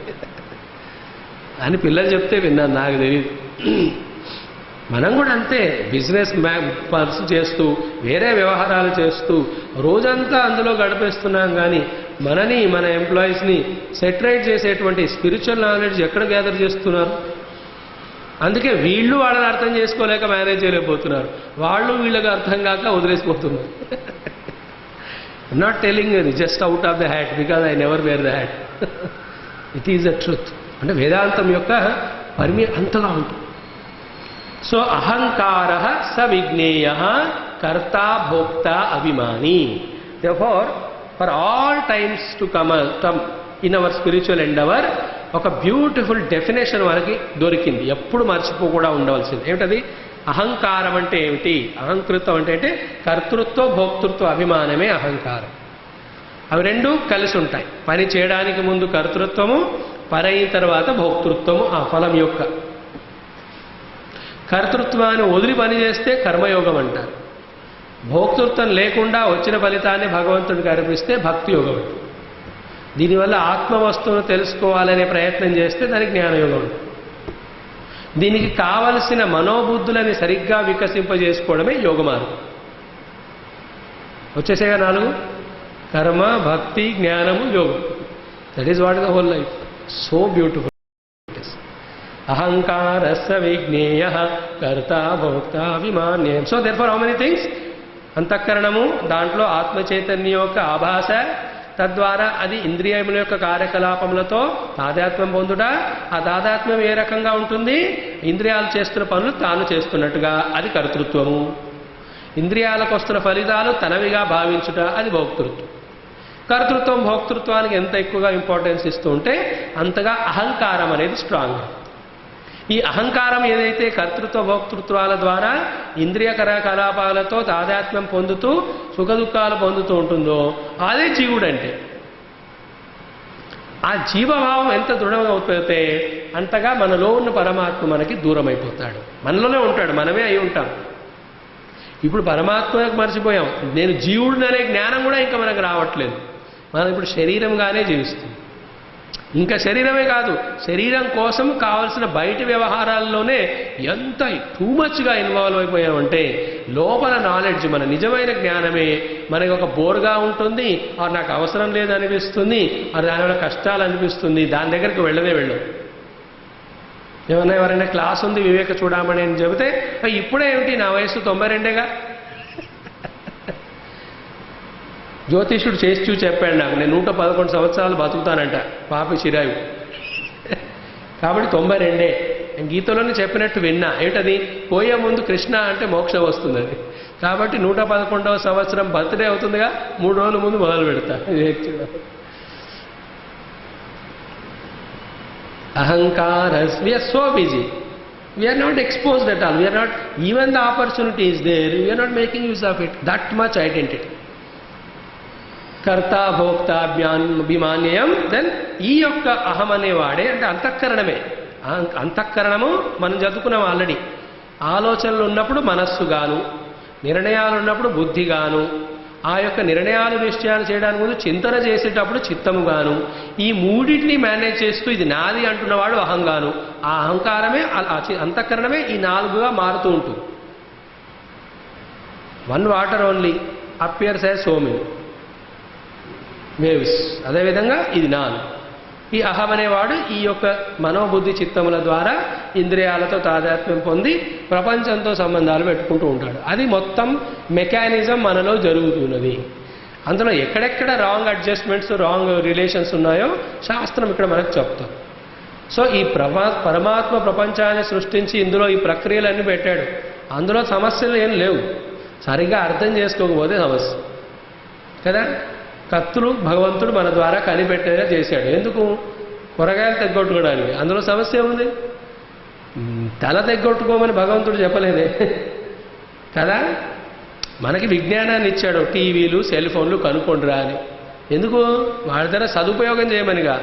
అని పిల్లలు చెప్తే విన్నాను, నాకు తెలియదు. మనం కూడా అంతే, బిజినెస్ పర్స్ చేస్తూ వేరే వ్యవహారాలు చేస్తూ రోజంతా అందులో గడిపేస్తున్నాం, కానీ మనని మన ఎంప్లాయీస్ని సెటరైట్ చేసేటువంటి స్పిరిచువల్ నాలెడ్జ్ ఎక్కడ గ్యాదర్ చేస్తున్నారు? అందుకే వీళ్ళు వాళ్ళని అర్థం చేసుకోలేక మేనేజ్ చేయలేకపోతున్నారు, వాళ్ళు వీళ్ళకి అర్థం కాక వదిలేసిపోతున్నారు. నాట్ టెలింగ్ ఇది just out of the hat because I never wear the hat. It is the truth. అంటే వేదాంతం యొక్క అంతగా ఉంటుంది. సో అహంకార స విజ్ఞేయ కర్త భోక్త అభిమాని. Therefore, for all times to come in our spiritual endeavor, ఒక బ్యూటిఫుల్ డెఫినేషన్ మనకి దొరికింది, ఎప్పుడు మర్చిపోకుండా ఉండవలసింది. ఏమిటది? అహంకారం అంటే ఏమిటి? అహంకృతం అంటే కర్తృత్వ భోక్తృత్వ అభిమానమే అహంకారం. అవి రెండు కలిసి ఉంటాయి. పని చేయడానికి ముందు కర్తృత్వము, పని అయిన తర్వాత భోక్తృత్వము. ఆ ఫలం యొక్క కర్తృత్వాన్ని వదిలి పని చేస్తే కర్మయోగం అంటారు. భోక్తృత్వం లేకుండా వచ్చిన ఫలితాన్ని భగవంతుడికి అర్పిస్తే భక్తి యోగం. దీనివల్ల ఆత్మవస్తువును తెలుసుకోవాలనే ప్రయత్నం చేస్తే దానికి జ్ఞానయోగం ఉంటుంది. దీనికి కావలసిన మనోబుద్ధులని సరిగ్గా వికసింపజేసుకోవడమే యోగ మార్గం. వచ్చేసేగా 4: కర్మ, భక్తి, జ్ఞానము, యోగం. That is what the whole life. So beautiful. అహంకారస్య విజ్ఞేయ కర్త భోక్త అభిమాన్యం. So therefore how many things? అంతఃకరణము, దాంట్లో ఆత్మచైతన్యం యొక్క ఆభాస, తద్వారా అది ఇంద్రియముల యొక్క కార్యకలాపములతో తాదాత్మ్యం పొందుట. ఆ తాదాత్మ్యం ఏ రకంగా ఉంటుంది? ఇంద్రియాలు చేస్తున్న పనులు తాను చేస్తున్నట్టుగా, అది కర్తృత్వము. ఇంద్రియాలకు వస్తున్న ఫలితాలు తనవిగా భావించుట, అది భోక్తృత్వం. కర్తృత్వం భోక్తృత్వానికి ఎంత ఎక్కువగా ఇంపార్టెన్స్ ఇస్తూ ఉంటే అంతగా అహంకారం అనేది స్ట్రాంగ్. ఈ అహంకారం ఏదైతే కర్తృత్వ భోక్తృత్వాల ద్వారా ఇంద్రియ కార్యకలాపాలతో తాదాత్మ్యం పొందుతూ సుఖదుఖాలు పొందుతూ ఉంటుందో అదే జీవుడు. అంటే ఆ జీవభావం ఎంత దృఢమవుతే అంతగా మనలో ఉన్న పరమాత్మ మనకి దూరం అయిపోతాడు. మనలోనే ఉంటాడు, మనమే అయి ఉంటాం. ఇప్పుడు పరమాత్మకు మర్చిపోయాం. నేను జీవుడిని అనే జ్ఞానం కూడా ఇంకా మనకు రావట్లేదు. మనం ఇప్పుడు శరీరంగానే జీవిస్తుంది. ఇంకా శరీరమే కాదు, శరీరం కోసం కావలసిన బయటి వ్యవహారాల్లోనే ఎంత టూ మచ్గా ఇన్వాల్వ్ అయిపోయామంటే లోపల నాలెడ్జ్, మన నిజమైన జ్ఞానమే మనకి ఒక బోర్గా ఉంటుంది. అది నాకు అవసరం లేదనిపిస్తుంది, అది దానివల్ల కష్టాలు అనిపిస్తుంది. దాని దగ్గరికి వెళ్ళనే వెళ్ళం. ఏమన్నా ఎవరైనా క్లాస్ ఉంది వివేక చూడమని అని చెబితే ఇప్పుడే ఏమిటి, నా వయసు 92గా జ్యోతిష్యుడు చేసి చూసి చెప్పాడు నాకు, నేను 111 సంవత్సరాలు బతుకుతానంట పాపి చిరాయు. కాబట్టి 92. గీతలోనే చెప్పినట్టు విన్నా. ఏమిటది? పోయే ముందు కృష్ణ అంటే మోక్షం వస్తుందని. కాబట్టి 111వ సంవత్సరం బర్త్డే అవుతుందిగా, 3 రోజుల ముందు మొదలు పెడతా. Ahankaras, we are so busy. We are not exposed at all. We are not, even the opportunity is there, we are not making use of it. That much identity. కర్త భోక్త అభిమాన్యం. దెన్ ఈ యొక్క అహం అనేవాడే అంటే అంతఃకరణమే. అంతఃకరణము మనం చదువుకున్నాం ఆల్రెడీ. ఆలోచనలు ఉన్నప్పుడు మనస్సుగాను, నిర్ణయాలు ఉన్నప్పుడు బుద్ధిగాను, ఆ యొక్క నిర్ణయాలు నిశ్చయాలు చేయడానికి ముందు చింతన చేసేటప్పుడు చిత్తముగాను, ఈ మూడింటిని మేనేజ్ చేస్తూ ఇది నాది అంటున్నవాడు అహంగాను. ఆ అహంకారమే అంతఃకరణమే ఈ 4గా మారుతూ ఉంటుంది. 1 water only appears as so many waves. అదేవిధంగా ఇది 4. ఈ అహం అనేవాడు ఈ యొక్క మనోబుద్ధి చిత్తముల ద్వారా ఇంద్రియాలతో తాదాత్మ్యం పొంది ప్రపంచంతో సంబంధాలు పెట్టుకుంటూ ఉంటాడు. అది మొత్తం మెకానిజం మనలో జరుగుతున్నది. అందులో ఎక్కడెక్కడ రాంగ్ అడ్జస్ట్మెంట్స్, రాంగ్ రిలేషన్స్ ఉన్నాయో శాస్త్రం ఇక్కడ మనకు చెప్తాం. సో ఈ పరమాత్మ ప్రపంచాన్ని సృష్టించి ఇందులో ఈ ప్రక్రియలన్నీ పెట్టాడు. అందులో సమస్యలు ఏం లేవు. సరిగ్గా అర్థం చేసుకోకపోతే సమస్య కదా. కత్తులు భగవంతుడు మన ద్వారా కనిపెట్టేలా చేశాడు. ఎందుకు? కూరగాయలు తెగ్గొట్టుకోవడానికి. అందులో సమస్య ఉంది. తల తెగ్గొట్టుకోమని భగవంతుడు చెప్పలేదే కదా. మనకి విజ్ఞానాన్ని ఇచ్చాడు, టీవీలు సెల్ ఫోన్లు కనుక్కొండిరా అని. ఎందుకు? వాడి ద్వారా సదుపయోగం చేయమనిగా,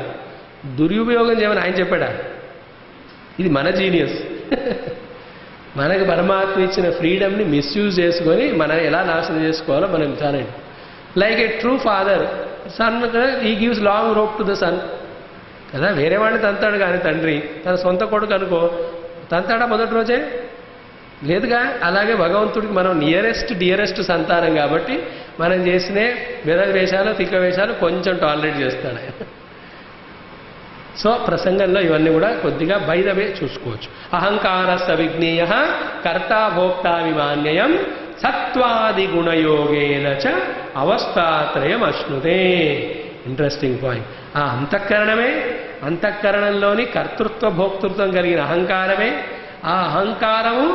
దుర్యుపయోగం చేయమని ఆయన చెప్పాడా? ఇది మన జీనియస్. మనకి పరమాత్మ ఇచ్చిన ఫ్రీడమ్ని మిస్యూజ్ చేసుకొని మనం ఎలా నాశనం చేసుకోవాలో మనం విచారండి. Like a true father, son he gives long rope to the son కదా. వేరే వాడిని తంతాడు కానీ తండ్రి తన సొంత కొడుకు అనుకో తంతాడా మొదటి రోజే? లేదుగా. అలాగే భగవంతుడికి మనం డియరెస్ట్ సంతానం కాబట్టి మనం చేసిన వేషాలు తిక్క వేషాలు కొంచెం టాలరేట్ చేస్తాడు. సో ప్రసంగంలో ఇవన్నీ కూడా కొద్దిగా బై ద వే చూసుకోవచ్చు. అహంకారస్త విజ్ఞేయ కర్త భోక్తావిమాన్యం సత్వాది గుణయోగేన చ అవస్థాత్రయం అశ్నుతే. Interesting point. ఆ అంతఃకరణంలోని కర్తృత్వ భోక్తృత్వం కలిగిన అహంకారమే. ఆ అహంకారము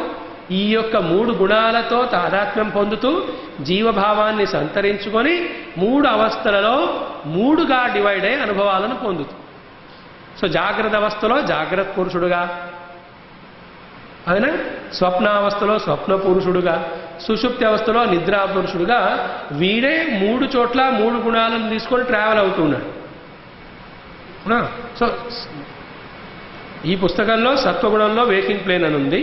ఈ యొక్క 3 గుణాలతో తాదాత్మ్యం పొందుతూ జీవభావాన్ని సంతరించుకొని 3 అవస్థలలో 3గా డివైడ్ అయ్యే అనుభవాలను పొందుతుంది. సో జాగ్రత్త అవస్థలో జాగ్రత్త పురుషుడుగా, అవునా, స్వప్నావస్థలో స్వప్న పురుషుడుగా, సుషుప్తి అవస్థలో నిద్రా పురుషుడుగా వీడే 3 చోట్ల 3 గుణాలను తీసుకొని ట్రావెల్ అవుతున్నాడు. సో ఈ పుస్తకంలో సత్వగుణంలో వేకింగ్ ప్లేన్ అని ఉంది,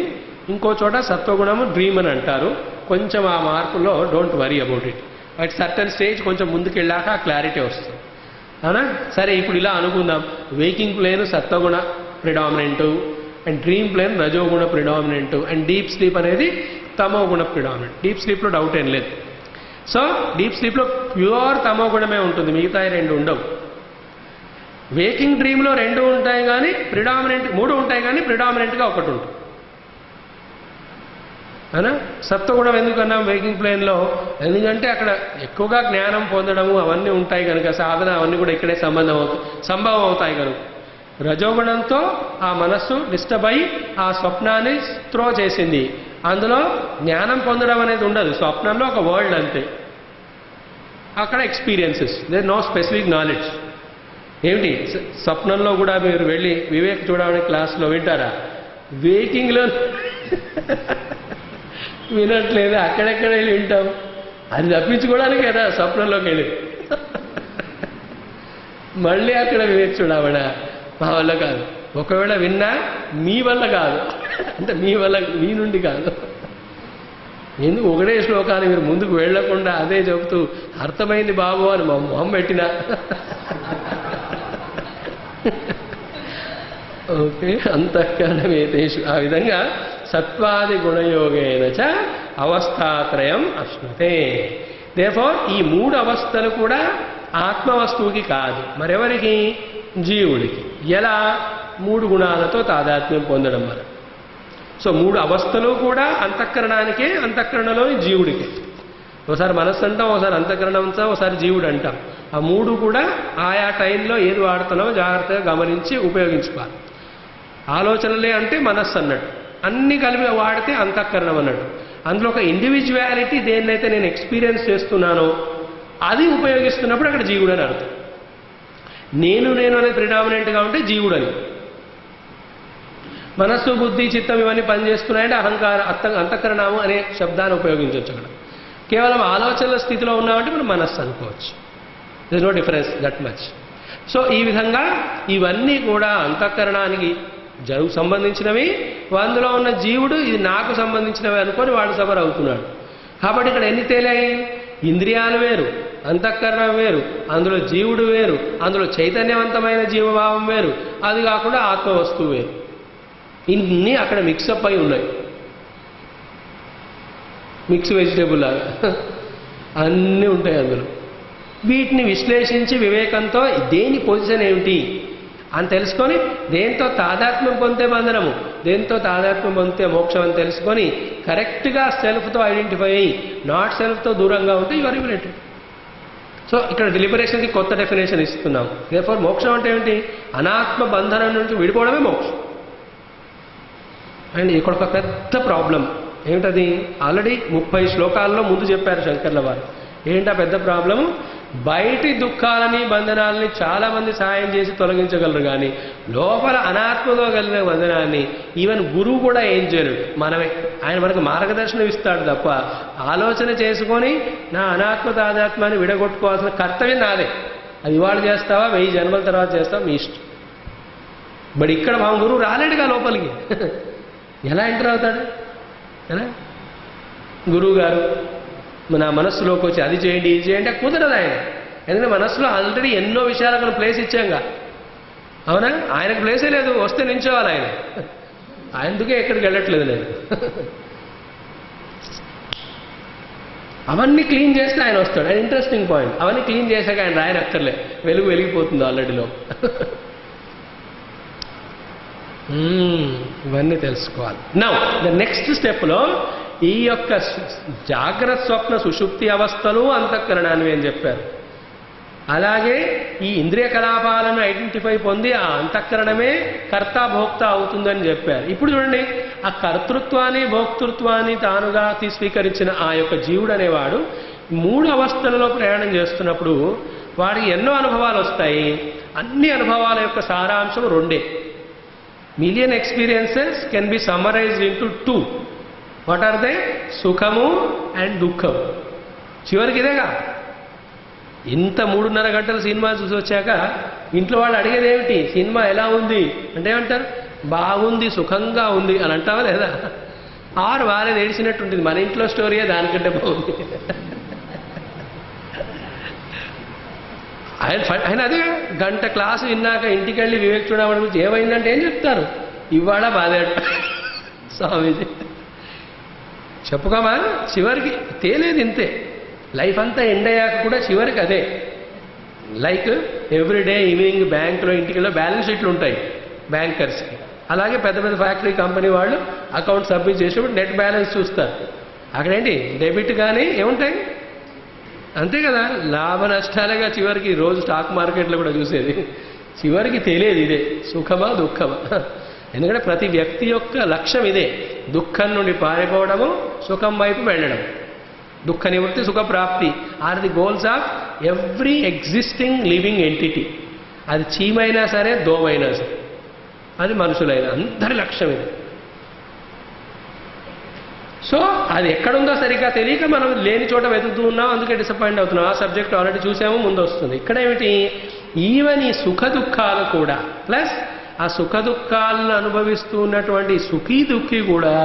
ఇంకో చోట సత్వగుణము డ్రీమ్ అని అంటారు. కొంచెం ఆ మార్పులో don't worry about it. At certain stage కొంచెం ముందుకెళ్ళాక ఆ క్లారిటీ వస్తుంది. అవునా? సరే, ఇప్పుడు ఇలా అనుకుందాం. వేకింగ్ ప్లేన్ సత్వగుణ ప్రిడామినెంటు, అండ్ డ్రీమ్ ప్లేన్ రజోగుణ ప్రిడామినెంటు, అండ్ డీప్ స్లీప్ అనేది తమోగుణ ప్రిడామినెంట్. డీప్ స్లీప్లో డౌట్ ఏం లేదు. సో డీప్ స్లీప్లో ప్యూర్ తమోగుణమే ఉంటుంది, మిగతా 2 ఉండవు. వేకింగ్ డ్రీమ్లో 2 ఉంటాయి కానీ ప్రిడామినెంట్ 3 ఉంటాయి కానీ ప్రిడామినెంట్గా 1 ఉంటుంది. అవునా? సత్వగుణం ఎందుకన్నాం వేకింగ్ ప్లేన్లో? ఎందుకంటే అక్కడ ఎక్కువగా జ్ఞానం పొందడము అవన్నీ ఉంటాయి కనుక, సాధన అవన్నీ కూడా ఇక్కడే సంభవం అవుతాయి కనుక. రజోగుణంతో ఆ మనస్సు డిస్టర్బ్ అయి ఆ స్వప్నాన్ని త్రో చేసింది. అందులో జ్ఞానం పొందడం అనేది ఉండదు. స్వప్నంలో ఒక వరల్డ్ అంతే, అక్కడ experiences, there no specific knowledge. ఏమిటి స్వప్నంలో కూడా మీరు వెళ్ళి వివేక్ చూడమని క్లాస్లో వింటారా? వేకింగ్లో వినట్లేదు, అక్కడెక్కడ వెళ్ళి వింటాం. అది తప్పించుకోవడానికి కదా స్వప్నంలోకి వెళ్ళి మళ్ళీ అక్కడ వివేక్ చూడమడా? మా వల్ల కాదు. ఒకవేళ విన్నా మీ వల్ల కాదు, అంటే మీ నుండి కాదు. ఎందుకు ఒకటే శ్లోకాన్ని మీరు ముందుకు వెళ్ళకుండా అదే చెబుతూ అర్థమైంది బాబు అని మా మొహం పెట్టినా ఓకే. అంతఃకరణమేతేషు. ఆ విధంగా సత్వాది గుణయోగేన చ అవస్థాత్రయం అశ్నుతే. దేర్ఫోర్ ఈ 3 అవస్థలు కూడా ఆత్మవస్తువుకి కాదు, మరెవరికి? జీవుడికి. ఎలా? 3 గుణాలతో తాదాత్మ్యం పొందడం వల్ల. సో 3 అవస్థలు కూడా అంతఃకరణానికే, అంతఃకరణలో జీవుడికే. ఒకసారి మనస్సు అంటాం, ఒకసారి అంతఃకరణం అంటాం, ఒకసారి జీవుడు అంటాం. ఆ మూడు కూడా ఆయా టైంలో ఏది వాడుతున్నామో జాగ్రత్తగా గమనించి ఉపయోగించుకోవాలి. ఆలోచనలే అంటే మనస్సు అన్నట్టు, అన్ని కలిపి వాడితే అంతఃకరణం అన్నట్టు. అందులో ఒక ఇండివిజువాలిటీ దేన్నైతే నేను ఎక్స్పీరియన్స్ చేస్తున్నానో అది ఉపయోగిస్తున్నప్పుడు అక్కడ జీవుడు అని అర్థం. నేను అనేది ప్రిడామినెంట్గా ఉంటే జీవుడు అని. మనస్సు బుద్ధి చిత్తం ఇవన్నీ పనిచేస్తున్నాయంటే అంతఃకరణము అనే శబ్దాన్ని ఉపయోగించవచ్చు. అక్కడ కేవలం ఆలోచనల స్థితిలో ఉన్నామంటే మనం మనస్సు అనుకోవచ్చు. This no difference that much. So ఈ విధంగా ఇవన్నీ కూడా అంతఃకరణానికి సంబంధించినవి. అందులో ఉన్న జీవుడు ఇది నాకు సంబంధించినవి అనుకొని వాడు సఫర్ అవుతున్నాడు. కాబట్టి ఇక్కడ ఎన్ని తేలాయి? ఇంద్రియాలు వేరు, అంతఃకరణం వేరు, అందులో జీవుడు వేరు, అందులో చైతన్యవంతమైన జీవభావం వేరు, అది కాకుండా ఆత్మవస్తువు వేరు. ఇన్ని అక్కడ మిక్సప్ అయి ఉన్నాయి. మిక్స్ వెజిటేబుల్ లాగా అన్నీ ఉంటాయి అందులో. వీటిని విశ్లేషించి వివేకంతో దేని పొజిషన్ ఏమిటి అని తెలుసుకొని, దేంతో తాదాత్మ్యం పొందితే బంధనము, దేంతో తాదాత్మ్యం పొందితే మోక్షం అని తెలుసుకొని కరెక్ట్గా సెల్ఫ్తో ఐడెంటిఫై అయ్యి నాట్ సెల్ఫ్తో దూరంగా ఉంటే యు ఆర్ లిబరేటెడ్. సో ఇక్కడ లిబరేషన్కి కొత్త డెఫినేషన్ ఇస్తున్నాం. దేర్ఫోర్ మోక్షం అంటే ఏమిటి? అనాత్మ బంధనం నుంచి విడిపోవడమే మోక్షం. అండ్ ఇక్కడ ఒక పెద్ద ప్రాబ్లం ఏమిటది? ఆల్రెడీ 30 శ్లోకాల్లో ముందు చెప్పారు శంకర్ల వారు. ఏంటా పెద్ద ప్రాబ్లము? బయటి దుఃఖాలని బంధనాలని చాలామంది సాయం చేసి తొలగించగలరు, కానీ లోపల అనాత్మతో కలిగిన బంధనాన్ని ఈవెన్ గురువు కూడా ఏం చేయరు, మనమే. ఆయన మనకు మార్గదర్శనం ఇస్తాడు తప్ప ఆలోచన చేసుకొని నా అనాత్మ తాదాత్మాన్ని విడగొట్టుకోవాల్సిన కర్తవ్యం నాదే. అది ఇవాళ చేస్తావా, 1000 జన్మల తర్వాత చేస్తావా, మీ ఇష్టం. బట్ ఇక్కడ మా గురువు రాలేడుగా లోపలికి. ఎలా ఎంటర్ అవుతాడు? ఎలా? గురువు గారు నా మనస్సులోకి వచ్చి అది చేయండి ఇది చేయండి కుదరదు ఆయన. ఎందుకంటే మనస్సులో ఆల్రెడీ ఎన్నో విషయాలకు ప్లేస్ ఇచ్చాంగా. అవునా? ఆయనకు ప్లేసే లేదు, వస్తే నించోవాలి ఆయన. అందుకే ఎక్కడికి వెళ్ళట్లేదు నేను. అవన్నీ క్లీన్ చేస్తే ఆయన వస్తాడు. ఆయన ఇంట్రెస్టింగ్ పాయింట్. అవన్నీ క్లీన్ చేశాక ఆయన రాయనక్కర్లే, వెలిగిపోతుంది ఆల్రెడీలో. ఇవన్నీ తెలుసుకోవాలి. నౌ ద నెక్స్ట్ స్టెప్లో ఈ యొక్క జాగ్రత్త స్వప్న సుషుప్తి అవస్థలు అంతఃకరణాన్ని అని చెప్పారు. అలాగే ఈ ఇంద్రియ కలాపాలను ఐడెంటిఫై పొంది ఆ అంతఃకరణమే కర్త భోక్త అవుతుందని చెప్పారు. ఇప్పుడు చూడండి, ఆ కర్తృత్వాన్ని భోక్తృత్వాన్ని తానుగా స్వీకరించిన ఆ యొక్క జీవుడు అనేవాడు 3 అవస్థలలో ప్రయాణం చేస్తున్నప్పుడు వాడికి ఎన్నో అనుభవాలు వస్తాయి. అన్ని అనుభవాల యొక్క సారాంశం 2. Million experiences can be summarised into 2. What are they? సుఖము అండ్ దుఃఖం. చివరికి ఇదేగా. ఇంత 3.5 గంటల సినిమా చూసి వచ్చాక ఇంట్లో వాళ్ళు అడిగేది ఏమిటి? సినిమా ఎలా ఉంది అంటే ఏమంటారు? బాగుంది, సుఖంగా ఉంది అని అంటావా లేదా? ఆరు వాళ్ళది ఏడిచినట్టు ఉంటుంది. మన ఇంట్లో స్టోరీయే దానికంటే బాగుంది. ఆయన అదే గంట క్లాసు విన్నాక ఇంటికి వెళ్ళి వివేక్ చూడమని గురించి ఏమైందంటే ఏం చెప్తారు? ఇవాళ బాధాడు స్వామీజీ. చెప్పుకోమా? చివరికి తేలేదు ఇంతే. లైఫ్ అంతా ఎండ్ అయ్యాక కూడా చివరికి అదే. లైక్ ఎవ్రీడే ఈవినింగ్ బ్యాంకులో ఇంటికి బ్యాలెన్స్ షీట్లు ఉంటాయి బ్యాంకర్స్కి. అలాగే పెద్ద పెద్ద ఫ్యాక్టరీ కంపెనీ వాళ్ళు అకౌంట్ సబ్మిట్ చేసినప్పుడు నెట్ బ్యాలెన్స్ చూస్తారు. అక్కడేంటి డెబిట్ కానీ ఏముంటాయి అంతే కదా, లాభ నష్టాలుగా చివరికి రోజు స్టాక్ మార్కెట్లో కూడా చూసేది. చివరికి తెలియదు ఇదే సుఖమా దుఃఖమా. ఎందుకంటే ప్రతి వ్యక్తి యొక్క లక్ష్యం ఇదే, దుఃఖం నుండి పారిపోవడము, సుఖం వైపు వెళ్ళడం. దుఃఖ నివృత్తి, సుఖప్రాప్తి are the goals of every existing living entity. అది చీమైనా సరే, దోమైనా సరే, అది మనుషులైనా అందరి లక్ష్యం ఇది. సో అది ఎక్కడుందో సరిగ్గా తెలియక మనం లేని చోట వెతుకుతూ ఉన్నాం, అందుకే డిసప్పాయింట్ అవుతున్నాం. ఆ సబ్జెక్ట్ ఆల్రెడీ చూసాము, ముందు వస్తుంది. ఇక్కడ ఏమిటి? ఈవెన్ ఈ సుఖ దుఃఖాలు కూడా ప్లస్ ఆ సుఖ దుఃఖాలను అనుభవిస్తూ ఉన్నటువంటి సుఖీ దుఃఖి కూడా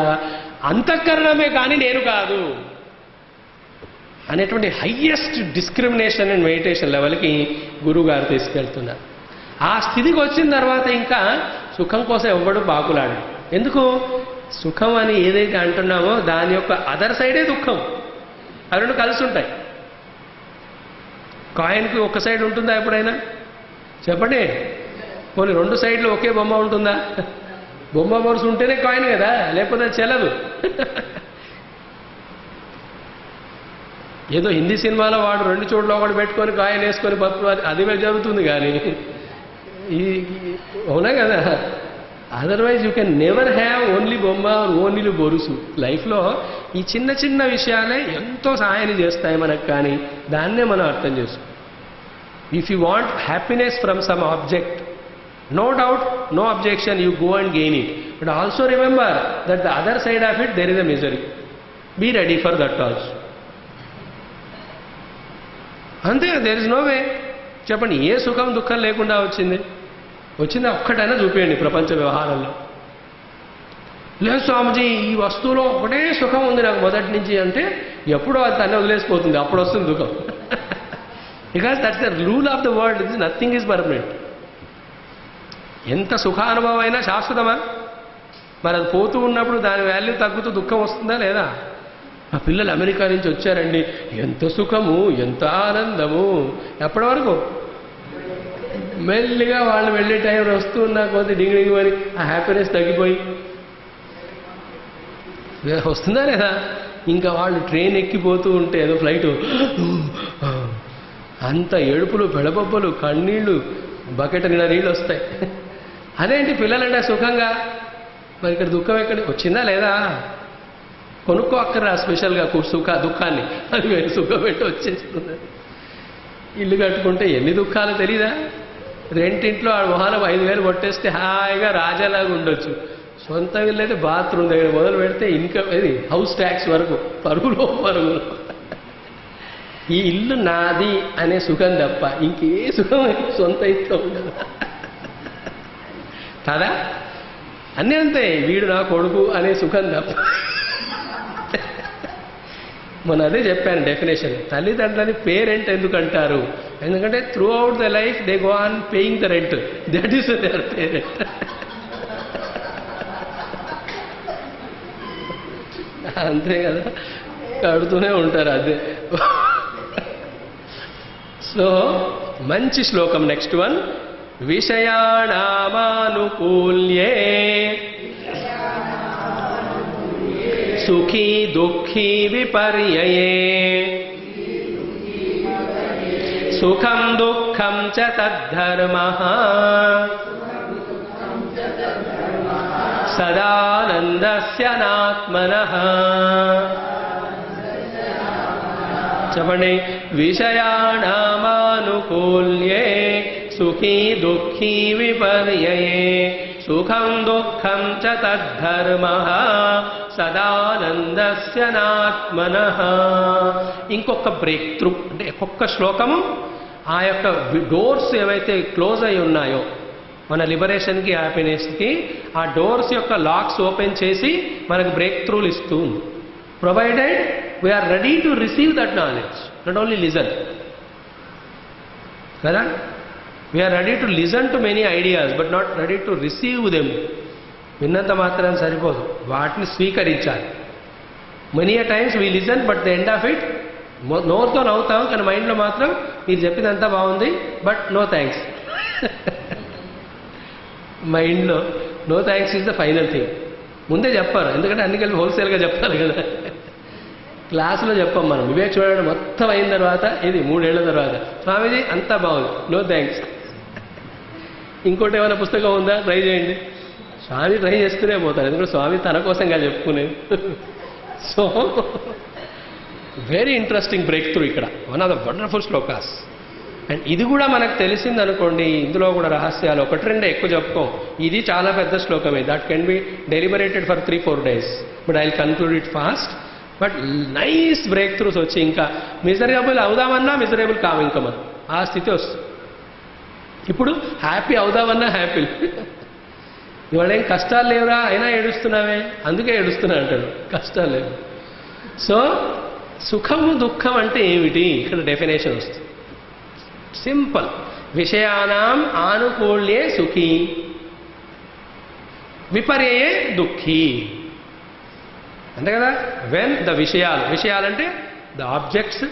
అంతఃకరణమే కానీ నేను కాదు అనేటువంటి హయ్యెస్ట్ డిస్క్రిమినేషన్ అండ్ మెడిటేషన్ లెవెల్కి గురువుగారు తీసుకెళ్తున్నారు. ఆ స్థితికి వచ్చిన తర్వాత ఇంకా సుఖం కోసం ఎవ్వడు బాకులాడు. ఎందుకు? సుఖం అని ఏదైతే అంటున్నామో దాని యొక్క అదర్ సైడే దుఃఖం. అవి రెండు కలిసి ఉంటాయి. కాయిన్కి ఒక సైడ్ ఉంటుందా ఎప్పుడైనా? చెప్పండి. పోనీ 2 సైడ్లు ఒకే బొమ్మ ఉంటుందా? బొమ్మ బొరుసు ఉంటేనే కాయిన్ కదా, లేకపోతే చెల్లదు. ఏదో హిందీ సినిమాలో వాడు 2 చోట్ల ఒకటి పెట్టుకొని కాయలు వేసుకొని బతుకు అది జరుగుతుంది కానీ అవునా కదా. Otherwise you can never have only బొమ్మ ఓన్లీ బొరుసు. లైఫ్లో ఈ చిన్న చిన్న విషయాలే ఎంతో సహాయాన్ని చేస్తాయి మనకు, కానీ దాన్నే మనం అర్థం చేసుకో. If you want happiness from some object, no doubt, no objection, you go and gain it. But also remember that the other side of it, there is a misery. Be ready for that also. అంతే, there is no way. చెప్పండి, ఏ సుఖం దుఃఖం లేకుండా వచ్చిందా ఒక్కటైనా చూపించండి ప్రపంచ వ్యవహారంలో. లేదు స్వామిజీ, ఈ వస్తువులో ఒకటే సుఖం ఉంది నాకు మొదటి నుంచి అంటే ఎప్పుడో అది తనే వదిలేసిపోతుంది, అప్పుడు వస్తుంది దుఃఖం. Because that's the rule of the world. It is nothing is permanent. ఎంత సుఖానుభవం అయినా శాశ్వతమా? మరి అది పోతూ ఉన్నప్పుడు దాని వాల్యూ తగ్గుతూ దుఃఖం వస్తుందా లేదా? మా పిల్లలు అమెరికా నుంచి వచ్చారండి, ఎంత సుఖము, ఎంత ఆనందము. ఎప్పటి వరకు? మెల్లిగా వాళ్ళు వెళ్ళే టైం వస్తూ ఉన్నా కొద్ది డింగి మరి ఆ హ్యాపీనెస్ తగ్గిపోయి వస్తుందా లేదా? ఇంకా వాళ్ళు ట్రైన్ ఎక్కిపోతూ ఉంటే ఏదో ఫ్లైట్ అంత ఏడుపులు పెడబొబ్బలు కన్నీళ్ళు బకెట్ నిండా నీళ్ళు వస్తాయి. అదేంటి పిల్లలంటే సుఖంగా, మరి ఇక్కడ దుఃఖం ఎక్కడ వచ్చిందా లేదా? కొనుక్కో అక్కర్రా స్పెషల్గా దుఃఖాన్ని, అది వేరు సుఖం పెట్టి వచ్చేస్తుంది. ఇల్లు కట్టుకుంటే ఎన్ని దుఃఖాలు తెలీదా? రెంటింట్లో ఆ మొహాన 5,000 కొట్టేస్తే హాయిగా రాజాలాగా ఉండొచ్చు. సొంత ఇల్లు అయితే బాత్రూమ్ దగ్గర మొదలు పెడితే ఇన్కమ్ ఇది హౌస్ ట్యాక్స్ వరకు పరుగులో పరుగులు. ఈ ఇల్లు నాది అనే సుఖం తప్ప ఇంకే సుఖం సొంత ఇంట్లో ఉండదు కదా. అన్నీ అంతే, వీడు నా కొడుకు అనే సుఖం తప్ప. మొన్న అదే చెప్పాను డెఫినేషన్. తల్లిదండ్రులని పేరెంట్ ఎందుకు అంటారు? ఎందుకంటే throughout the life they go on paying the rent, that is their parent. అంతే కదా, కడుతూనే ఉంటారు. అదే. సో మంచి శ్లోకం నెక్స్ట్ వన్. విషయాణామానుకూల్యే సుఖీ దుఃఖీ విపర్యయే సుఖం దుఃఖం చ తద్ధర్మః సదానందస్య నాత్మనః. చెప్పండి. విషయాణామానుకూల్యే సుఖీ దుఃఖీ విపర్యయే సుఖం దుఃఖం చ తద్ధర్మః సదానందస్య నాత్మనః. ఇంకొక బ్రేక్ త్రూ అంటే ఒక్కొక్క శ్లోకము ఆ యొక్క డోర్స్ ఏవైతే క్లోజ్ అయి ఉన్నాయో మన లిబరేషన్కి హ్యాపీనెస్కి, ఆ డోర్స్ యొక్క లాక్స్ ఓపెన్ చేసి మనకు బ్రేక్ త్రూలు ఇస్తూ ఉంది. Provided we are ready to receive that knowledge, not only listen కదా. We are ready to listen to many ideas but not ready to receive them. విన్నంత మాత్రం సరిపోదు, వాటిని స్వీకరించాలి. Many uh times we listen but the end of it నోరుతో నవ్వుతాం, కానీ మైండ్లో మాత్రం మీరు చెప్పిందంతా బాగుంది బట్ నో థ్యాంక్స్. మైండ్లో no thanks is the final thing. ముందే చెప్పారు, ఎందుకంటే అన్ని కలిపి హోల్సేల్గా చెప్పాలి కదా. క్లాసులో చెప్పాం మనం. వివేక్ చూడడం మొత్తం అయిన తర్వాత, ఇది 3 ఏళ్ల తర్వాత, స్వామీజీ అంతా బాగుంది, నో థ్యాంక్స్. ఇంకోటి ఏమైనా పుస్తకం ఉందా, ట్రై చేయండి. స్వామి ట్రై చేస్తూనే పోతారు, ఎందుకంటే స్వామి తన కోసంగా చెప్పుకునేది. So very interesting breakthrough ఇక్కడ, one of the wonderful shlokas. And ఇది కూడా మనకు తెలిసింది అనుకోండి, ఇందులో కూడా రహస్యాలు 1-2 ఎక్కువ చెప్పుకోం. ఇది చాలా పెద్ద శ్లోకమే, that can be deliberated for 3-4 days, but I will conclude it fast. But nice breakthroughs వచ్చి ఇంకా మిజరబుల్ అవుదామన్నా మిజరబుల్ కావు ఇంకా మనం, ఆ స్థితి వస్తుంది. ఇప్పుడు హ్యాపీ అవుదామన్నా హ్యాపీ. ఇవాళ ఏం కష్టాలు లేవురా అయినా ఏడుస్తున్నావే, అందుకే ఏడుస్తున్నా అంటాడు, కష్టాలు లేవు. సో సుఖము దుఃఖం అంటే ఏమిటి ఇక్కడ డెఫినేషన్ వస్తుంది. సింపుల్. విషయానాం ఆనుకూల్యే సుఖీ విపర్యయే దుఃఖీ. అంతే కదా. వెన్ ద విషయాలంటే the objects,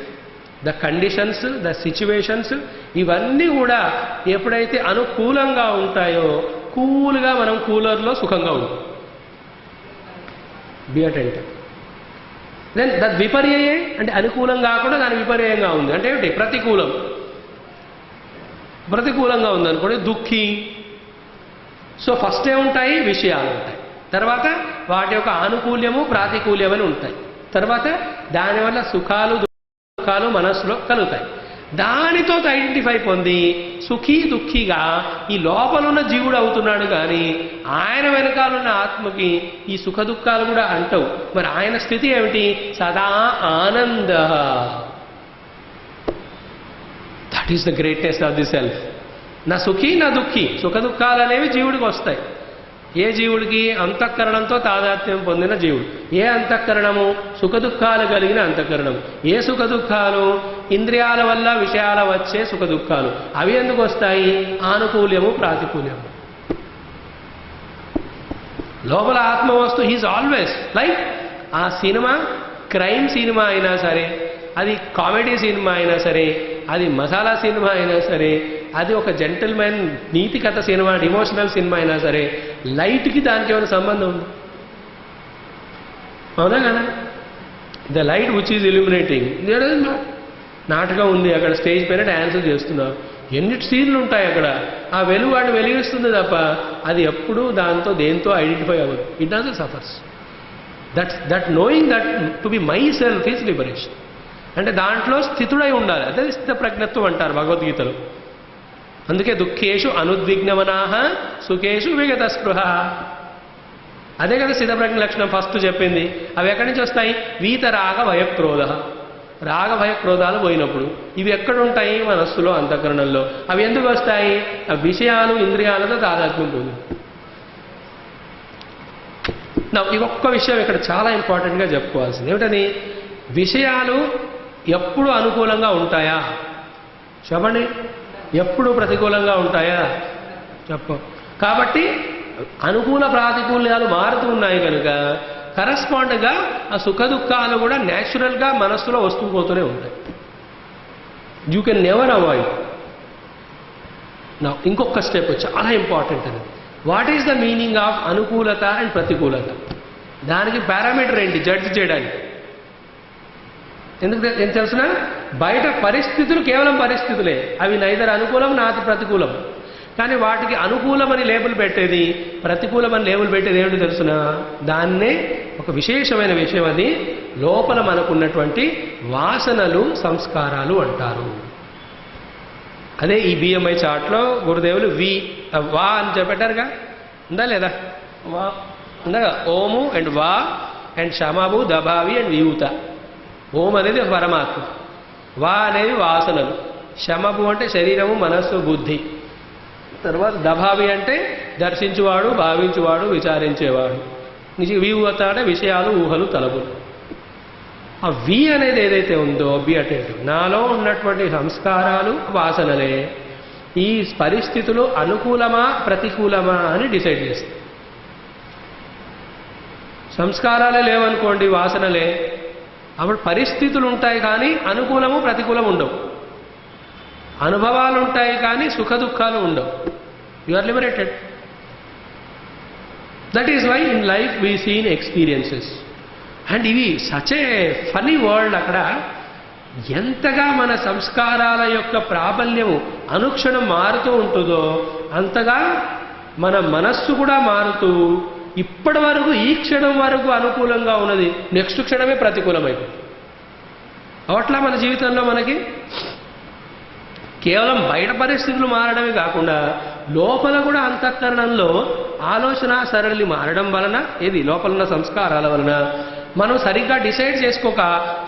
the conditions, the situations, ఇవన్నీ కూడా ఎప్పుడైతే అనుకూలంగా ఉంటాయో కూల్గా మనం కూలర్లో సుఖంగా ఉంటాం. B attentive. దెన్ విపర్యయే అంటే అనుకూలం కాకుండా దాని విపర్యంగా ఉంది అంటే ఏమిటి? ప్రతికూలంగా ఉంది అనుకోండి, దుఃఖి. సో ఫస్ట్ ఏముంటాయి? విషయాలు ఉంటాయి. తర్వాత వాటి యొక్క ఆనుకూల్యము ప్రాతికూల్యం అని ఉంటాయి. తర్వాత దానివల్ల సుఖాలు దుఃఖాలు మనస్సులో కలుగుతాయి. దానితో ఐడెంటిఫై పొంది సుఖీ దుఃఖిగా ఈ లోపలున్న జీవుడు అవుతున్నాడు. కానీ ఆయన వెనకాలన్న ఆత్మకి ఈ సుఖ దుఃఖాలు కూడా అంటవు. మరి ఆయన స్థితి ఏమిటి? సదా ఆనంద. That is the greatness of the self. నా సుఖీ నా దుఃఖి. సుఖ దుఃఖాలు అనేవి జీవుడికి వస్తాయి. ఏ జీవుడికి? అంతఃకరణంతో తాదాత్మ్యం పొందిన జీవుడు. ఏ అంతఃకరణము? సుఖ దుఃఖాలు కలిగిన అంతఃకరణం. ఏ సుఖ దుఃఖాలు? ఇంద్రియాల వల్ల విషయాల వచ్చే సుఖ దుఃఖాలు. అవి ఎందుకు వస్తాయి? ఆనుకూల్యము ప్రాతికూల్యము. లోపల ఆత్మవస్తు హీజ్ ఆల్వేస్ లైక్ ఆ సినిమా క్రైమ్ సినిమా అయినా సరే, అది కామెడీ సినిమా అయినా సరే, అది మసాలా సినిమా అయినా సరే, అది ఒక జెంటిల్మెన్ నీతి కథ సినిమా, డిమోషనల్ సినిమా అయినా సరే, లైట్కి దానికి ఏమైనా సంబంధం ఉంది? అవునా కదా? The light which is illuminating. నాటకం ఉంది, అక్కడ స్టేజ్ పైన డ్యాన్స్ చేస్తున్నారు, ఎన్ని సీన్లు ఉంటాయి అక్కడ. ఆ వెలుగు వాడిని వెలిగిస్తుంది తప్ప అది ఎప్పుడూ దేంతో ఐడెంటిఫై అవ్వదు. It doesn't suffers. That knowing that to be my self is liberation. అంటే దాంట్లో స్థితుడై ఉండాలి. అదే స్థిత ప్రజ్ఞత్వం అంటారు భగవద్గీతలో. అందుకే దుఃఖేషు అనుద్విగ్నమనాహ సుఖేషు విగత స్పృహ. అదే కదా స్థితప్రజ్ఞ లక్షణం ఫస్ట్ చెప్పింది. అవి ఎక్కడి నుంచి వస్తాయి? వీతరాగ భయక్రోధ. రాగ భయక్రోధాలు పోయినప్పుడు ఇవి ఎక్కడుంటాయి? మనస్సులో, అంతఃకరణంలో. అవి ఎందుకు వస్తాయి? ఆ విషయాలు ఇంద్రియాలతో తాదాత్మ్యం పొంది. ఈ ఒక్క విషయం ఇక్కడ చాలా ఇంపార్టెంట్గా చెప్పుకోవాల్సింది ఏమిటని? విషయాలు ఎప్పుడు అనుకూలంగా ఉంటాయా? చెప్పండి. ఎప్పుడు ప్రతికూలంగా ఉంటాయా? చెప్పు. కాబట్టి అనుకూల ప్రాతికూల్యాలు మారుతూ ఉన్నాయి కనుక కరస్పాండ్గా ఆ సుఖ దుఃఖాలు కూడా న్యాచురల్గా మనస్సులో వస్తూ పోతూనే ఉంటాయి. You can never avoid. నా ఇంకొక స్టెప్ చాలా ఇంపార్టెంట్ అది. What is the meaning of అనుకూలత అండ్ ప్రతికూలత? దానికి పారామీటర్ ఏంటి జడ్జ్ చేయడానికి? ఎందుకు ఏం తెలుసునా? బయట పరిస్థితులు కేవలం పరిస్థితులే. అవి నైదర్ అనుకూలం నాది ప్రతికూలం. కానీ వాటికి అనుకూలమని లేబుల్ పెట్టేది, ప్రతికూలమని లేబుల్ పెట్టేది ఏమిటి తెలుసునా? దాన్నే ఒక విశేషమైన విషయం. అది లోపల మనకున్నటువంటి వాసనలు, సంస్కారాలు అంటారు. అదే ఈ బిఎంఐ చార్ట్లో గురుదేవులు వా అని చెప్పారుగా. ఉందా లేదా? వా ఉందా? ఓము అండ్ వా అండ్ శమభు దభావి అండ్ వియూత. ఓం అనేది పరమాత్మ, వా అనేది వాసనలు, శమభు అంటే శరీరము, మనస్సు, బుద్ధి, తర్వాత దభావి అంటే దర్శించువాడు, భావించువాడు, విచారించేవాడు, వియూత అంటే విషయాలు, ఊహలు, తలపులు. ఆ వి అనేది ఏదైతే ఉందో బి అటెంటివ్. నాలో ఉన్నటువంటి సంస్కారాలు వాసనలే ఈ పరిస్థితులు అనుకూలమా ప్రతికూలమా అని డిసైడ్ చేస్తాయి. సంస్కారాలే లేవనుకోండి, వాసనలే, అప్పుడు పరిస్థితులు ఉంటాయి కానీ అనుకూలము ప్రతికూలము ఉండవు. అనుభవాలు ఉంటాయి కానీ సుఖ దుఃఖాలు ఉండవు. You are liberated. That is why in life we seen experiences. And ఇవి సచ్ ఏ ఫనీ వరల్డ్. అక్కడ ఎంతగా మన సంస్కారాల యొక్క ప్రాబల్యము అనుక్షణం మారుతూ ఉంటుందో అంతగా మన మనస్సు కూడా మారుతూ ఇప్పటి వరకు ఈ క్షణం వరకు అనుకూలంగా ఉన్నది నెక్స్ట్ క్షణమే ప్రతికూలమైపోతుంది. అట్లా మన జీవితంలో మనకి కేవలం బయట పరిస్థితులు మారడమే కాకుండా లోపల కూడా అంతఃకరణంలో ఆలోచన సరళి మారడం వలన, ఏది లోపల ఉన్న సంస్కారాల వలన మనం సరిగ్గా డిసైడ్ చేసుకోక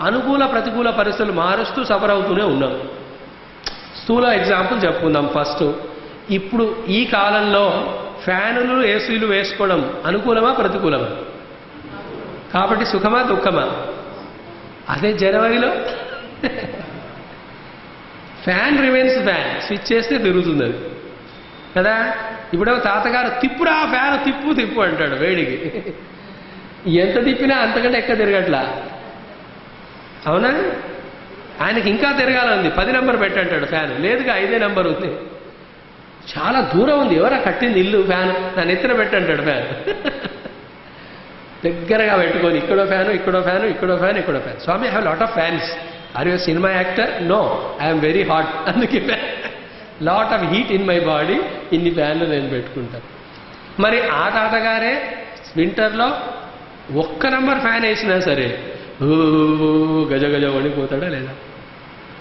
అనుకూల ప్రతికూల పరిస్థితులు మారుస్తూ సఫర్ అవుతూనే ఉన్నాం. స్థూల ఎగ్జాంపుల్ చెప్పుకుందాం. ఫస్ట్, ఇప్పుడు ఈ కాలంలో ఫ్యానులు, ఏసీలు వేసుకోవడం అనుకూలమా ప్రతికూలమా? కాబట్టి సుఖమా దుఃఖమా? అదే జనవరిలో ఫ్యాన్ రిమైన్స్ ఫ్యాన్, స్విచ్ చేస్తే తిరుగుతుంది అది కదా. ఇప్పుడేమో తాతగారు తిప్పురా ఫ్యాన్, తిప్పు తిప్పు అంటాడు వేడికి. ఎంత తిప్పినా అంతకంటే ఎక్కువ తిరగట్లా. అవునా? ఆయనకి ఇంకా తిరగాలంది. 10 నెంబర్ పెట్టంటాడు ఫ్యాన్. లేదుగా 5 నెంబర్ ఉంది. చాలా దూరం ఉంది, ఎవరా కట్టింది ఇల్లు ఫ్యాన్, దాన్ని ఎత్తున పెట్టంటాడు ఫ్యాన్. దగ్గరగా పెట్టుకొని ఇక్కడో ఫ్యాను ఇక్కడో ఫ్యాను ఇక్కడో ఫ్యాన్ ఇక్కడో fan. Swami I have lot of fans. Are you cinema actor? No, I'm very hot. అందుకే lot of heat in my body, ఇన్ని ఫ్యాన్లు నేను పెట్టుకుంటాను. మరి ఆ తాతగారే వింటర్లో ఒక్క నంబర్ ఫ్యాన్ వేసినా సరే గజ గజ వణిపోతాడా లేదా?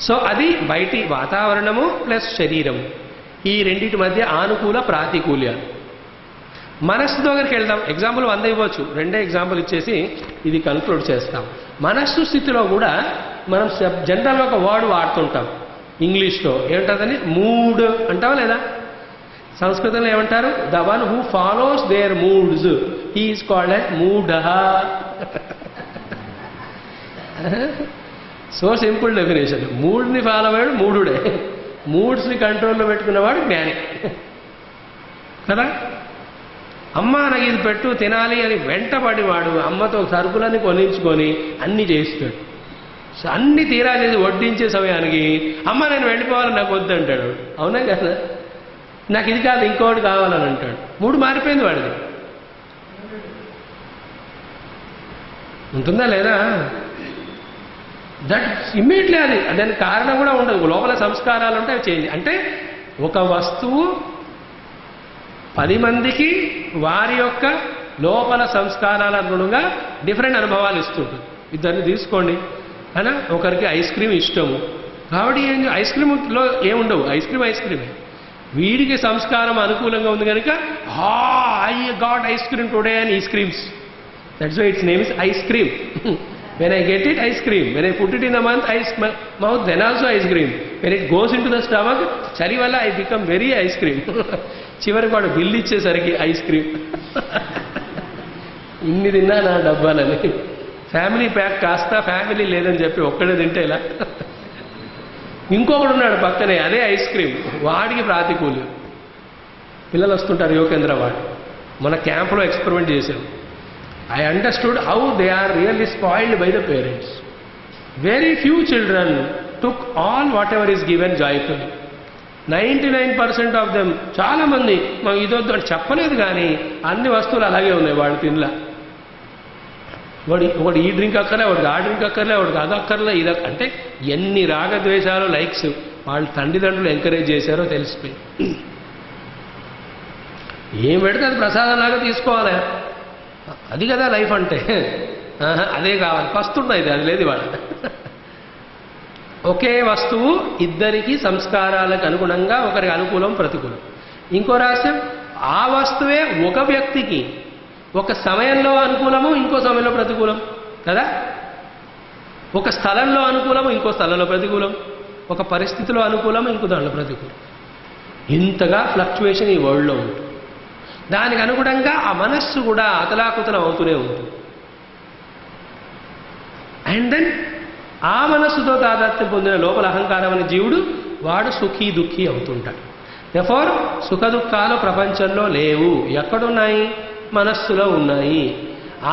సో అది బయటి వాతావరణము ప్లస్ శరీరము, ఈ రెండింటి మధ్య ఆనుకూల ప్రాతికూల్యాలు. మనస్సు దగ్గరికి వెళ్దాం. ఎగ్జాంపుల్ 100 ఇవ్వచ్చు, 2 ఎగ్జాంపుల్ ఇచ్చేసి ఇది కన్క్లూడ్ చేస్తాం. మనస్సు స్థితిలో కూడా మనం జనరల్గా ఒక వర్డ్ వాడుతుంటాం ఇంగ్లీష్లో, ఏమంటుందని? మూడ్ అంటావా లేదా? సంస్కృతంలో ఏమంటారు? The one who follows their moods he is called as మూఢ. So simple definition. మూడ్ని ఫాలో అయ్యాడు మూఢుడే, మూడ్స్ని కంట్రోల్లో పెట్టుకున్నవాడు జ్ఞాని కదా. అమ్మ నాకు ఇది పెట్టు తినాలి అని వెంటపడివాడు అమ్మతో సరుకులని కొనించుకొని అన్నీ చేస్తాడు. సో అన్ని తీరా చేసి వడ్డించే సమయానికి అమ్మ నేను వెళ్ళిపోవాలని నాకు వద్దు అంటాడు. అవునా కదా? నాకు ఇది కాదు ఇంకోటి కావాలని అంటాడు. మూడు మారిపోయింది వాడిది. ఉంటుందా లేదా? దట్ ఇమ్మీడియట్లీ అది దానికి కారణం కూడా ఉండదు. లోపల సంస్కారాలు ఉంటే అవి చేంజ్. అంటే ఒక వస్తువు 10 మందికి వారి యొక్క లోపల సంస్కారాల అనుగుణంగా డిఫరెంట్ అనుభవాలు ఇస్తుంటుంది. ఇద్దరిని తీసుకోండి అయినా ఒకరికి ఐస్ క్రీమ్ ఇష్టము కాబట్టి ఐస్ క్రీమ్లో ఏముండవు, ఐస్ క్రీమే. వీడికి సంస్కారం అనుకూలంగా ఉంది కనుక I got ice cream today and he screams. That's why its name is ice cream. When I get it, ice cream. When I put it in the mouth, then also ice cream. When it goes into the stomach, chali wala I become very ice cream. చివరికి వాడు bill ఇచ్చేసరికి ice cream. ఇన్ని తిన్నా నా డబ్బాలని. Family pack కాస్త family లేదని చెప్పి ఒక్కడే తింటే ఇలా. ఇంకొకడు ఉన్నాడు పక్కనే, అదే ఐస్ క్రీమ్, వాడికి ప్రాతికూల్యం. పిల్లలు వస్తుంటారు యోగేంద్ర వాడు. మన క్యాంపులో ఎక్స్పెరిమెంట్ చేసాం. I understood how they are really spoiled by the parents. Very few children took all whatever is given joyfully. 99% of them, చాలా మంది మనం ఇదొద్దు అని చెప్పలేదు కానీ అన్ని వస్తువులు అలాగే ఉన్నాయి వాడు తినలా. వాడు ఈ డ్రింక్ అక్కర్లే, వాడికి ఆ డ్రింక్ అక్కర్లే, వాడికి అది అక్కర్లే, ఇది అంటే ఎన్ని రాగద్వేషాలు లైక్స్ వాళ్ళ తల్లిదండ్రులు ఎంకరేజ్ చేశారో తెలిసిపోయింది. ఏం పెడితే అది ప్రసాదంలాగా తీసుకోవాలి, అది కదా లైఫ్ అంటే. అదే కావాలి, వస్తుండదు, అది లేదు ఇవాళ. ఒకే వస్తువు ఇద్దరికి సంస్కారాలకు అనుగుణంగా ఒకరికి అనుకూలం ప్రతికూలం. ఇంకో రహస్యం, ఆ వస్తువే ఒక వ్యక్తికి ఒక సమయంలో అనుకూలము, ఇంకో సమయంలో ప్రతికూలం కదా. ఒక స్థలంలో అనుకూలము, ఇంకో స్థలంలో ప్రతికూలం. ఒక పరిస్థితిలో అనుకూలము, ఇంకో దాంట్లో ప్రతికూలం. ఇంతగా ఫ్లక్చువేషన్ ఈ వరల్డ్లో ఉంటుంది. దానికి అనుగుణంగా ఆ మనస్సు కూడా అతలాకుతలం అవుతూనే ఉంటుంది. అండ్ దెన్ ఆ మనస్సుతో తాదాత్మ్యం పొందిన లోపల అహంకారం అనే జీవుడు వాడు సుఖీ దుఃఖీ అవుతుంటాడు. దెర్ఫోర్ సుఖ దుఃఖాలు ప్రపంచంలో లేవు. ఎక్కడున్నాయి? మనస్సులో ఉన్నాయి.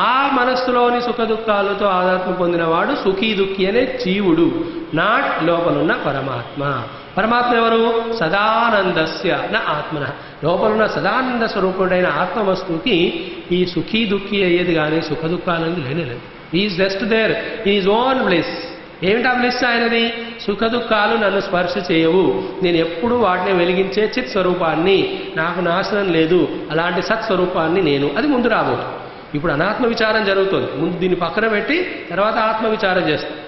ఆ మనస్సులోని సుఖ దుఃఖాలతో ఆధ్యాత్మం పొందిన వాడు సుఖీ దుఃఖీ అనే జీవుడు, నాట్ లోపలున్న పరమాత్మ. పరమాత్మ ఎవరు? సదానందస్య నా ఆత్మన. లోపలున్న సదానంద స్వరూపుడైన ఆత్మ వస్తువుకి ఈ సుఖీ దుఃఖీ అయ్యేది కానీ సుఖ దుఃఖాలనేది లేనేలేదు. Is just there in is own bliss. ఏమిటా బ్లిస్ ఆయనది? సుఖ దుఃఖాలు నన్ను స్పర్శ చేయవు, నేను ఎప్పుడూ వాటిని వెలిగించే చిత్ స్వరూపాన్ని, నాకు నాశనం లేదు, అలాంటి సత్స్వరూపాన్ని నేను. అది ముందు రాబోతుంది. ఇప్పుడు అనాత్మ విచారం జరుగుతుంది, ముందు దీన్ని పక్కన పెట్టి తర్వాత ఆత్మ విచారం చేస్తాం.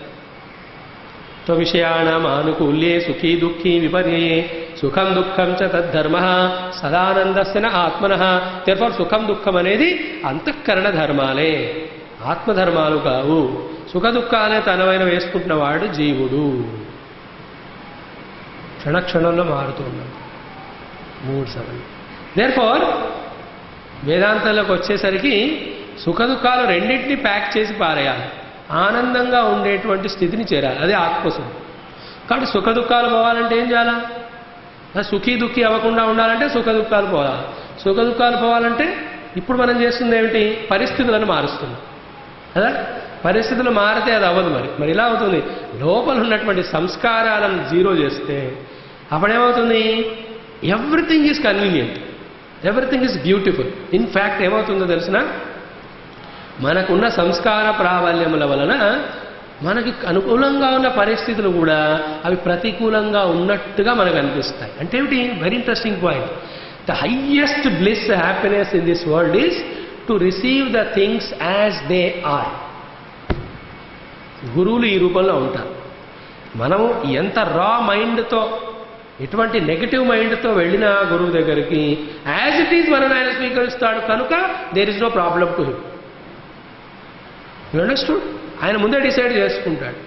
విషయాణం ఆనుకూల్యే సుఖీ దుఃఖీ విపర్యయే సుఖం దుఃఖం చ తద్ధర్మ సదానందస్య న ఆత్మనః. దెర్ఫోర్ సుఖం దుఃఖం అనేది అంతఃకరణ ధర్మాలే, ఆత్మధర్మాలు కావు. సుఖ దుఃఖాలే తనవైన వేసుకుంటున్నవాడు జీవుడు. క్షణక్షణంలో మారుతూ ఉన్నాడు. 3 సమయం. దేర్ఫోర్ వేదాంతంలోకి వచ్చేసరికి సుఖ దుఃఖాలు రెండింటినీ ప్యాక్ చేసి పారేయాలి, ఆనందంగా ఉండేటువంటి స్థితిని చేరాలి. అదే ఆత్మసుఖం. కాబట్టి సుఖ దుఃఖాలు పోవాలంటే ఏం చేయాలా? సుఖీ దుఃఖీ అవ్వకుండా ఉండాలంటే సుఖ దుఃఖాలు పోవాలి. సుఖ దుఃఖాలు పోవాలంటే ఇప్పుడు మనం చేస్తుంది ఏమిటి? పరిస్థితులను మారుస్తున్నాం కదా. పరిస్థితులు మారితే అది అవ్వదు. మరి ఇలా అవుతుంది. లోపల ఉన్నటువంటి సంస్కారాలను జీరో చేస్తే అప్పుడేమవుతుంది? Everything is convenient, everything is beautiful. In fact ఏమవుతుందో తెలిసిన, మనకున్న సంస్కార ప్రాబల్యముల వలన మనకి అనుకూలంగా ఉన్న పరిస్థితులు కూడా అవి ప్రతికూలంగా ఉన్నట్టుగా మనకు అనిపిస్తాయి. అంటే ఏమిటి? Very interesting point. The highest bliss, happiness in this world is to receive the things as they are. గురువులు ఈ రూపంలో ఉంటారు. మనం ఎంత రా మైండ్తో, ఎటువంటి నెగటివ్ మైండ్తో వెళ్ళినా గురువు దగ్గరికి యాజ్ ఇట్ ఈజ్ మనల్ని ఆయన స్వీకరిస్తాడు కనుక there is no problem to him. You understood? ఆయన ముందే డిసైడ్ చేసుకుంటాడు.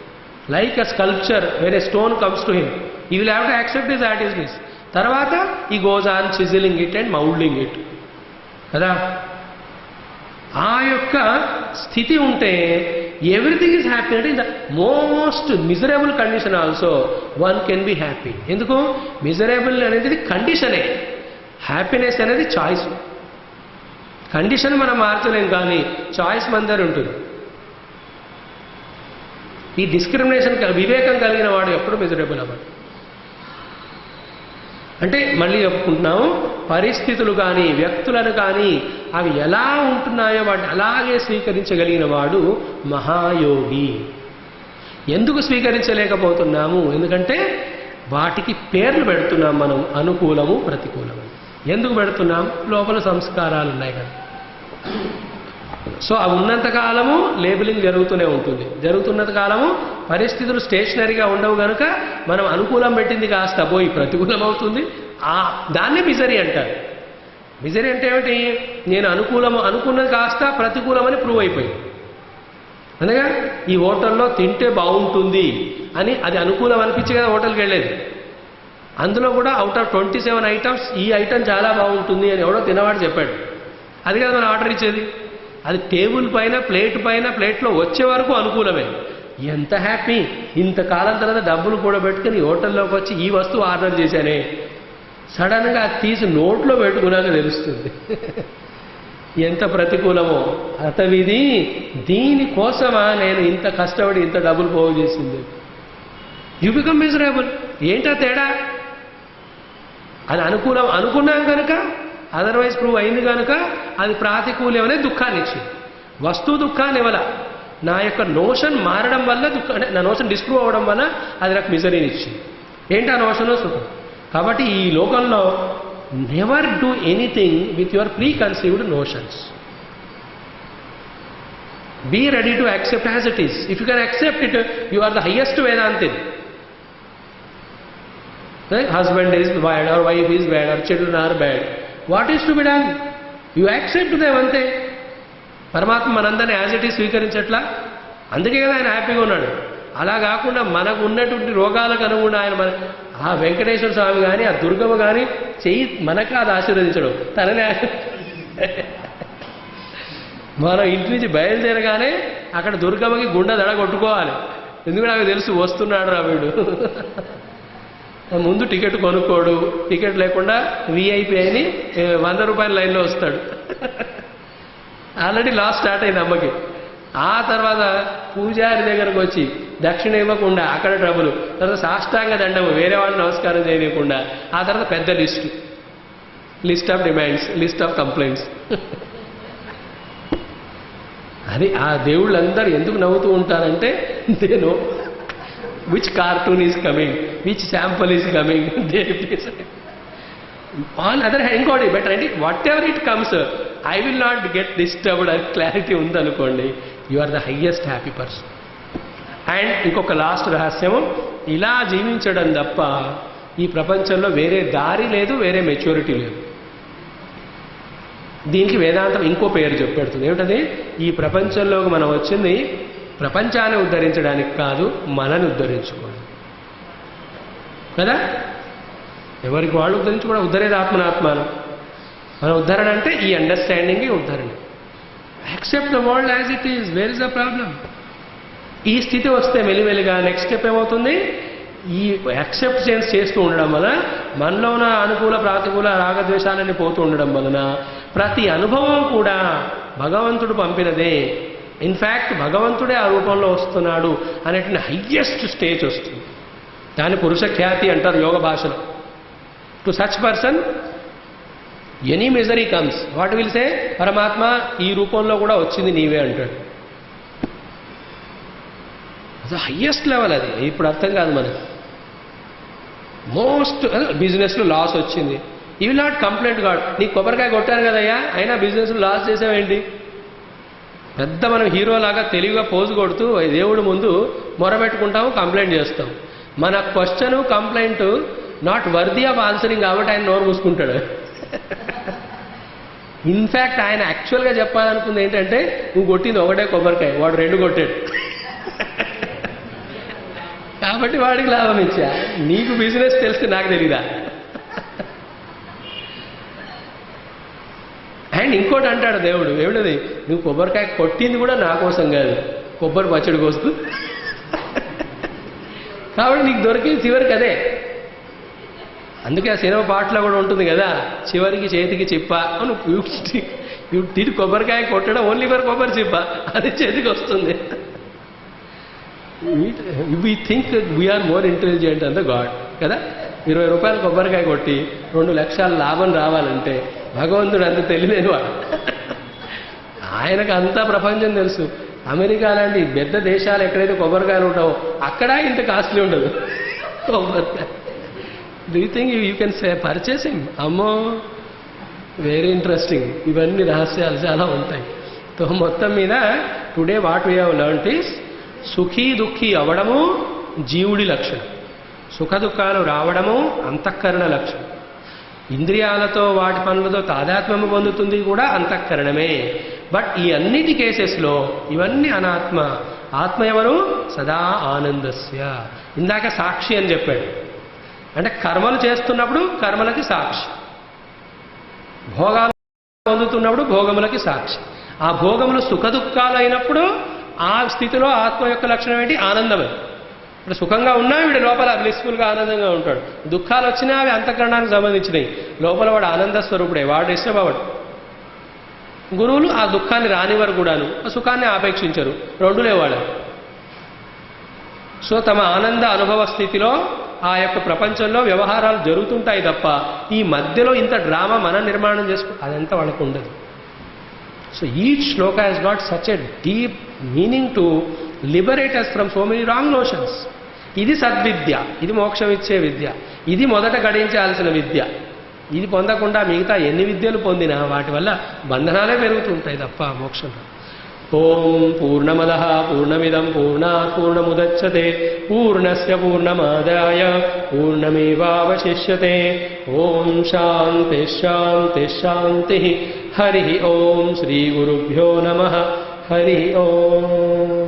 Like a sculpture where a stone comes to him, he will have to accept this at is this. తర్వాత he goes on chiseling it and moulding it కదా. ఆ యొక్క స్థితి ఉంటే everything is happy. అంటే in the most miserable condition also one can be happy. ఎందుకు? Miserable అనేది కండిషనే, హ్యాపీనెస్ అనేది చాయిస్. కండిషన్ మనం మార్చలేం, కానీ చాయిస్ మన దగ్గర ఉంటుంది. ఈ డిస్క్రిమినేషన్ వివేకం కలిగిన వాడు ఎప్పుడు మిజరబుల్ అవ్వడు. అంటే మళ్ళీ చెప్పుకుంటున్నాము, పరిస్థితులు కానీ వ్యక్తులను కానీ అవి ఎలా ఉంటున్నాయో వాటిని అలాగే స్వీకరించగలిగిన వాడు మహాయోగి. ఎందుకు స్వీకరించలేకపోతున్నాము? ఎందుకంటే వాటికి పేర్లు పెడుతున్నాం మనం, అనుకూలము ప్రతికూలము. ఎందుకు పెడుతున్నాం? లోపల సంస్కారాలు ఉన్నాయి కదా. సో అవి ఉన్నంత కాలము లేబులింగ్ జరుగుతూనే ఉంటుంది. జరుగుతున్నంత కాలము పరిస్థితులు స్టేషనరీగా ఉండవు కనుక మనం అనుకూలం పెట్టింది కాస్త పోయి ప్రతికూలం అవుతుంది. దాన్నే మిజరీ అంటారు. మిజరీ అంటే ఏమిటి? నేను అనుకున్నది కాస్త ప్రతికూలమని ప్రూవ్ అయిపోయింది. అనగా ఈ హోటల్లో తింటే బాగుంటుంది అని అది అనుకూలం అనిపించి కదా హోటల్కి వెళ్ళేది. అందులో కూడా అవుట్ ఆఫ్ 27 ఐటమ్స్ ఈ ఐటమ్ చాలా బాగుంటుంది అని ఎవడో తినవాడు చెప్పాడు. అది కదా మనం ఆర్డర్ ఇచ్చేది. అది టేబుల్ పైన ప్లేట్లో వచ్చే వరకు అనుకూలమే. ఎంత హ్యాపీ! ఇంతకాలం తర్వాత డబ్బులు కూడా పెట్టుకుని హోటల్లోకి వచ్చి ఈ వస్తువు ఆర్డర్ చేశానే, సడన్గా అది తీసి నోట్లో పెట్టుకున్నాక తెలుస్తుంది ఎంత ప్రతికూలమో. అతవిది దీనికోసమా నేను ఇంత కష్టపడి ఇంత డబ్బులు పోగు చేసింది. You become miserable. ఏంటా తేడా? అది అనుకూలం అనుకున్నాం కనుక, అదర్వైజ్ ప్రూవ్ అయింది కనుక అది ప్రాతికూల్యం అనే దుఃఖాన్ని ఇచ్చింది. వస్తువు దుఃఖాన్ని ఇవ్వాల, నా యొక్క నోషన్ మారడం వల్ల దుఃఖం, అంటే నా నోషన్ డిస్ప్రూవ్ అవ్వడం వల్ల అది నాకు మిజరీని ఇచ్చింది. ఏంటి ఆ నోషను? సుఖం. కాబట్టి ఈ లోకంలో never do anything with your preconceived notions. Be ready to accept as it is. If you can accept it, you are the highest Vedantin. Husband is bad or wife is bad or children are bad. What is to be done? You accept them అంతే. పరమాత్మ మనందరినీ as it is స్వీకరించట్లా. అందుకే కదా ఆయన హ్యాపీగా ఉన్నాడు. అలా కాకుండా మనకు ఉన్నటువంటి రోగాలకు అనుగుణంగా ఆయన ఆ వెంకటేశ్వర స్వామి కానీ ఆ దుర్గమ్మ కానీ చెయ్యి మనకు అది ఆశీర్వదించడం, తననే మనం ఇంటి నుంచి బయలుదేరగానే అక్కడ దుర్గమ్మకి గుండె దడ కొట్టుకోవాలి. ఎందుకంటే నాకు తెలుసు వస్తున్నాడు రా వీడు. ముందు టికెట్ కొనుక్కోడు, టికెట్ లేకుండా విఐపి అని 100 రూపాయల లైన్లో వస్తాడు. ఆల్రెడీ లాస్ స్టార్ట్ అయింది అమ్మకి. ఆ తర్వాత పూజారి దగ్గరకు వచ్చి దక్షిణ ఇవ్వకుండా అక్కడ ట్రబుల్, తర్వాత సాష్టాంగ దండము, వేరే వాళ్ళు నమస్కారం చేయకుండా, ఆ తర్వాత పెద్ద list of demands, list of complaints. అది ఆ దేవుళ్ళందరూ ఎందుకు నవ్వుతూ ఉంటారంటే they know which cartoon is coming, which sample is coming. On other hand, ఇంకోటి బెటర్ అంటే whatever it comes, I will not get disturbed అని క్లారిటీ ఉందనుకోండి, you are the highest happy person. And ఇంకొక లాస్ట్ రహస్యము, ఇలా జీవించడం తప్ప ఈ ప్రపంచంలో వేరే దారి లేదు, వేరే మెచ్యూరిటీ లేదు. దీనికి వేదాంతం ఇంకో పేరు చెప్పెడుతుంది. ఏమిటది? ఈ ప్రపంచంలోకి మనం వచ్చింది ప్రపంచాన్ని ఉద్ధరించడానికి కాదు, మనని ఉద్ధరించుకోవడం కదా. ఎవరికి వాళ్ళు ఉద్ధరించుకోవడం, ఉద్ధరేది ఆత్మనాత్మానం. మన ఉద్ధరణ అంటే ఈ అండర్స్టాండింగ్ ఉద్ధరణ. Accept the world as it is, where is the problem? ఈ స్థితి వస్తే మెల్లిమెల్లిగా నెక్స్ట్ స్టెప్ ఏమవుతుంది? ఈ యాక్సెప్టెన్స్ చేస్తూ ఉండడం వలన మనలో ఉన్న అనుకూల ప్రతికూల రాగద్వేషాలన్నీ పోతూ ఉండడం వలన ప్రతి అనుభవం కూడా భగవంతుడు పంపినదే. ఇన్ఫ్యాక్ట్ భగవంతుడే ఆ రూపంలో వస్తున్నాడు అనేటువంటి హయ్యెస్ట్ స్టేజ్ వస్తుంది. దాని పురుష ఖ్యాతి అంటారు యోగ భాషలో. To such person any misery comes what will say పరమాత్మ ఈ రూపంలో కూడా వచ్చింది నీవే అంటాడు. అది హయ్యెస్ట్ లెవెల్. అది ఇప్పుడు అర్థం కాదు మనకి. మోస్ట్ బిజినెస్లో లాస్ వచ్చింది, you will not complaint God. నీకు కొబ్బరికాయ కొట్టాను కదయ్యా, అయినా బిజినెస్లో లాస్ చేసావేంటి? పెద్ద మనం హీరోలాగా తెలివిగా పోజు కొడుతూ దేవుడు ముందు మొరబెట్టుకుంటాము, కంప్లైంట్ చేస్తాం. మన question complaint not worthy of answering కాబట్టి ఆయన నోరు మూసుకుంటాడు. ఇన్ఫ్యాక్ట్ ఆయన యాక్చువల్గా చెప్పాలనుకుంది ఏంటంటే, నువ్వు కొట్టింది ఒకటే కొబ్బరికాయ, వాడు 2 కొట్టాడు కాబట్టి వాడికి లాభం ఇచ్చా. నీకు బిజినెస్ తెలిస్తే నాకు తెలీదా? అండ్ ఇంకోటి అంటాడు దేవుడు, ఏమిటది, నువ్వు కొబ్బరికాయ కొట్టింది కూడా నా కోసం కాదు, కొబ్బరి పచ్చడి కోస్తూ. కాబట్టి నీకు దొరికింది చివరికి అదే. అందుకే ఆ సినిమా పాటలో కూడా ఉంటుంది కదా, చివరికి చేతికి చిప్ప అని. తిరిగి కొబ్బరికాయ కొట్టడం ఓన్లీ ఫర్ కొబ్బరి చిప్ప, అది చేతికి వస్తుంది. We think we are more intelligent than the god కదా. 20 రూపాయలు కొబ్బరికాయ కొట్టి 2 లక్షల లాభం రావాలంటే భగవంతుడు అంత తెలియలేనివాడు. ఆయనకు అంతా ప్రపంచం తెలుసు. అమెరికా లాంటి పెద్ద దేశాలు ఎక్కడైతే కొబ్బరికాయలు ఉంటావో అక్కడ ఇంత కాస్ట్లీ ఉండదు కొబ్బరికాయ. Do you think you can purchase him? అమ్మో, వెరీ ఇంట్రెస్టింగ్. ఇవన్నీ రహస్యాలు చాలా ఉంటాయి. సో మొత్తం మీద today what we have learned is, సుఖీ దుఃఖీ అవడము జీవుడి లక్షణం, సుఖ దుఃఖాలు రావడము అంతఃకరణ లక్షణం. ఇంద్రియాలతో వాటి పనులతో తాదాత్మ్యము పొందుతుంది కూడా అంతఃకరణమే. బట్ ఈ అన్నిటి కేసెస్లో ఇవన్నీ అనాత్మ. ఆత్మ ఎవరు? సదా ఆనందస్య. ఇందాక సాక్షి అని చెప్పాడు, అంటే కర్మలు చేస్తున్నప్పుడు కర్మలకి సాక్షి, భోగాలు పొందుతున్నప్పుడు భోగములకి సాక్షి. ఆ భోగములు సుఖ దుఃఖాలు అయినప్పుడు ఆ స్థితిలో ఆత్మ యొక్క లక్షణం ఏంటి? ఆనందమే. ఇప్పుడు సుఖంగా ఉన్నా వీడు లోపల బ్లిస్ఫుల్గా ఆనందంగా ఉంటాడు. దుఃఖాలు వచ్చినా అవి అంతఃకరణానికి సంబంధించినవి, లోపల వాడు ఆనంద స్వరూపుడే, వాడు డిస్టర్బ్ అవ్వడు. గురువులు ఆ దుఃఖాన్ని రానివారు కూడాను, ఆ సుఖాన్ని ఆపేక్షించరు, రెండులే వాళ్ళు. సో తమ ఆనంద అనుభవ స్థితిలో ఆ యొక్క ప్రపంచంలో వ్యవహారాలు జరుగుతుంటాయి తప్ప ఈ మధ్యలో ఇంత డ్రామా మనం నిర్మాణం చేసుకు అదంతా వాళ్ళకు ఉండదు. So each Shloka has got such a deep meaning to liberate us from so many wrong notions. ఇది సద్విద్య, ఇది మోక్షం ఇచ్చే విద్య, ఇది మొదట గడించాల్సిన విద్య. ఇది పొందకుండా మిగతా ఎన్ని విద్యలు పొందినా వాటి వల్ల బంధనాలే పెరుగుతుంటాయి తప్ప మోక్షం. ఓం పూర్ణమదః పూర్ణమిదం పూర్ణాత్ పూర్ణముదచ్యతే పూర్ణస్య పూర్ణమాదాయ పూర్ణమేవావశిష్యతే. ఓం శాంతి శాంతి శాంతి. హరి ఓం శ్రీ గురుభ్యో నమః. హరి ఓం.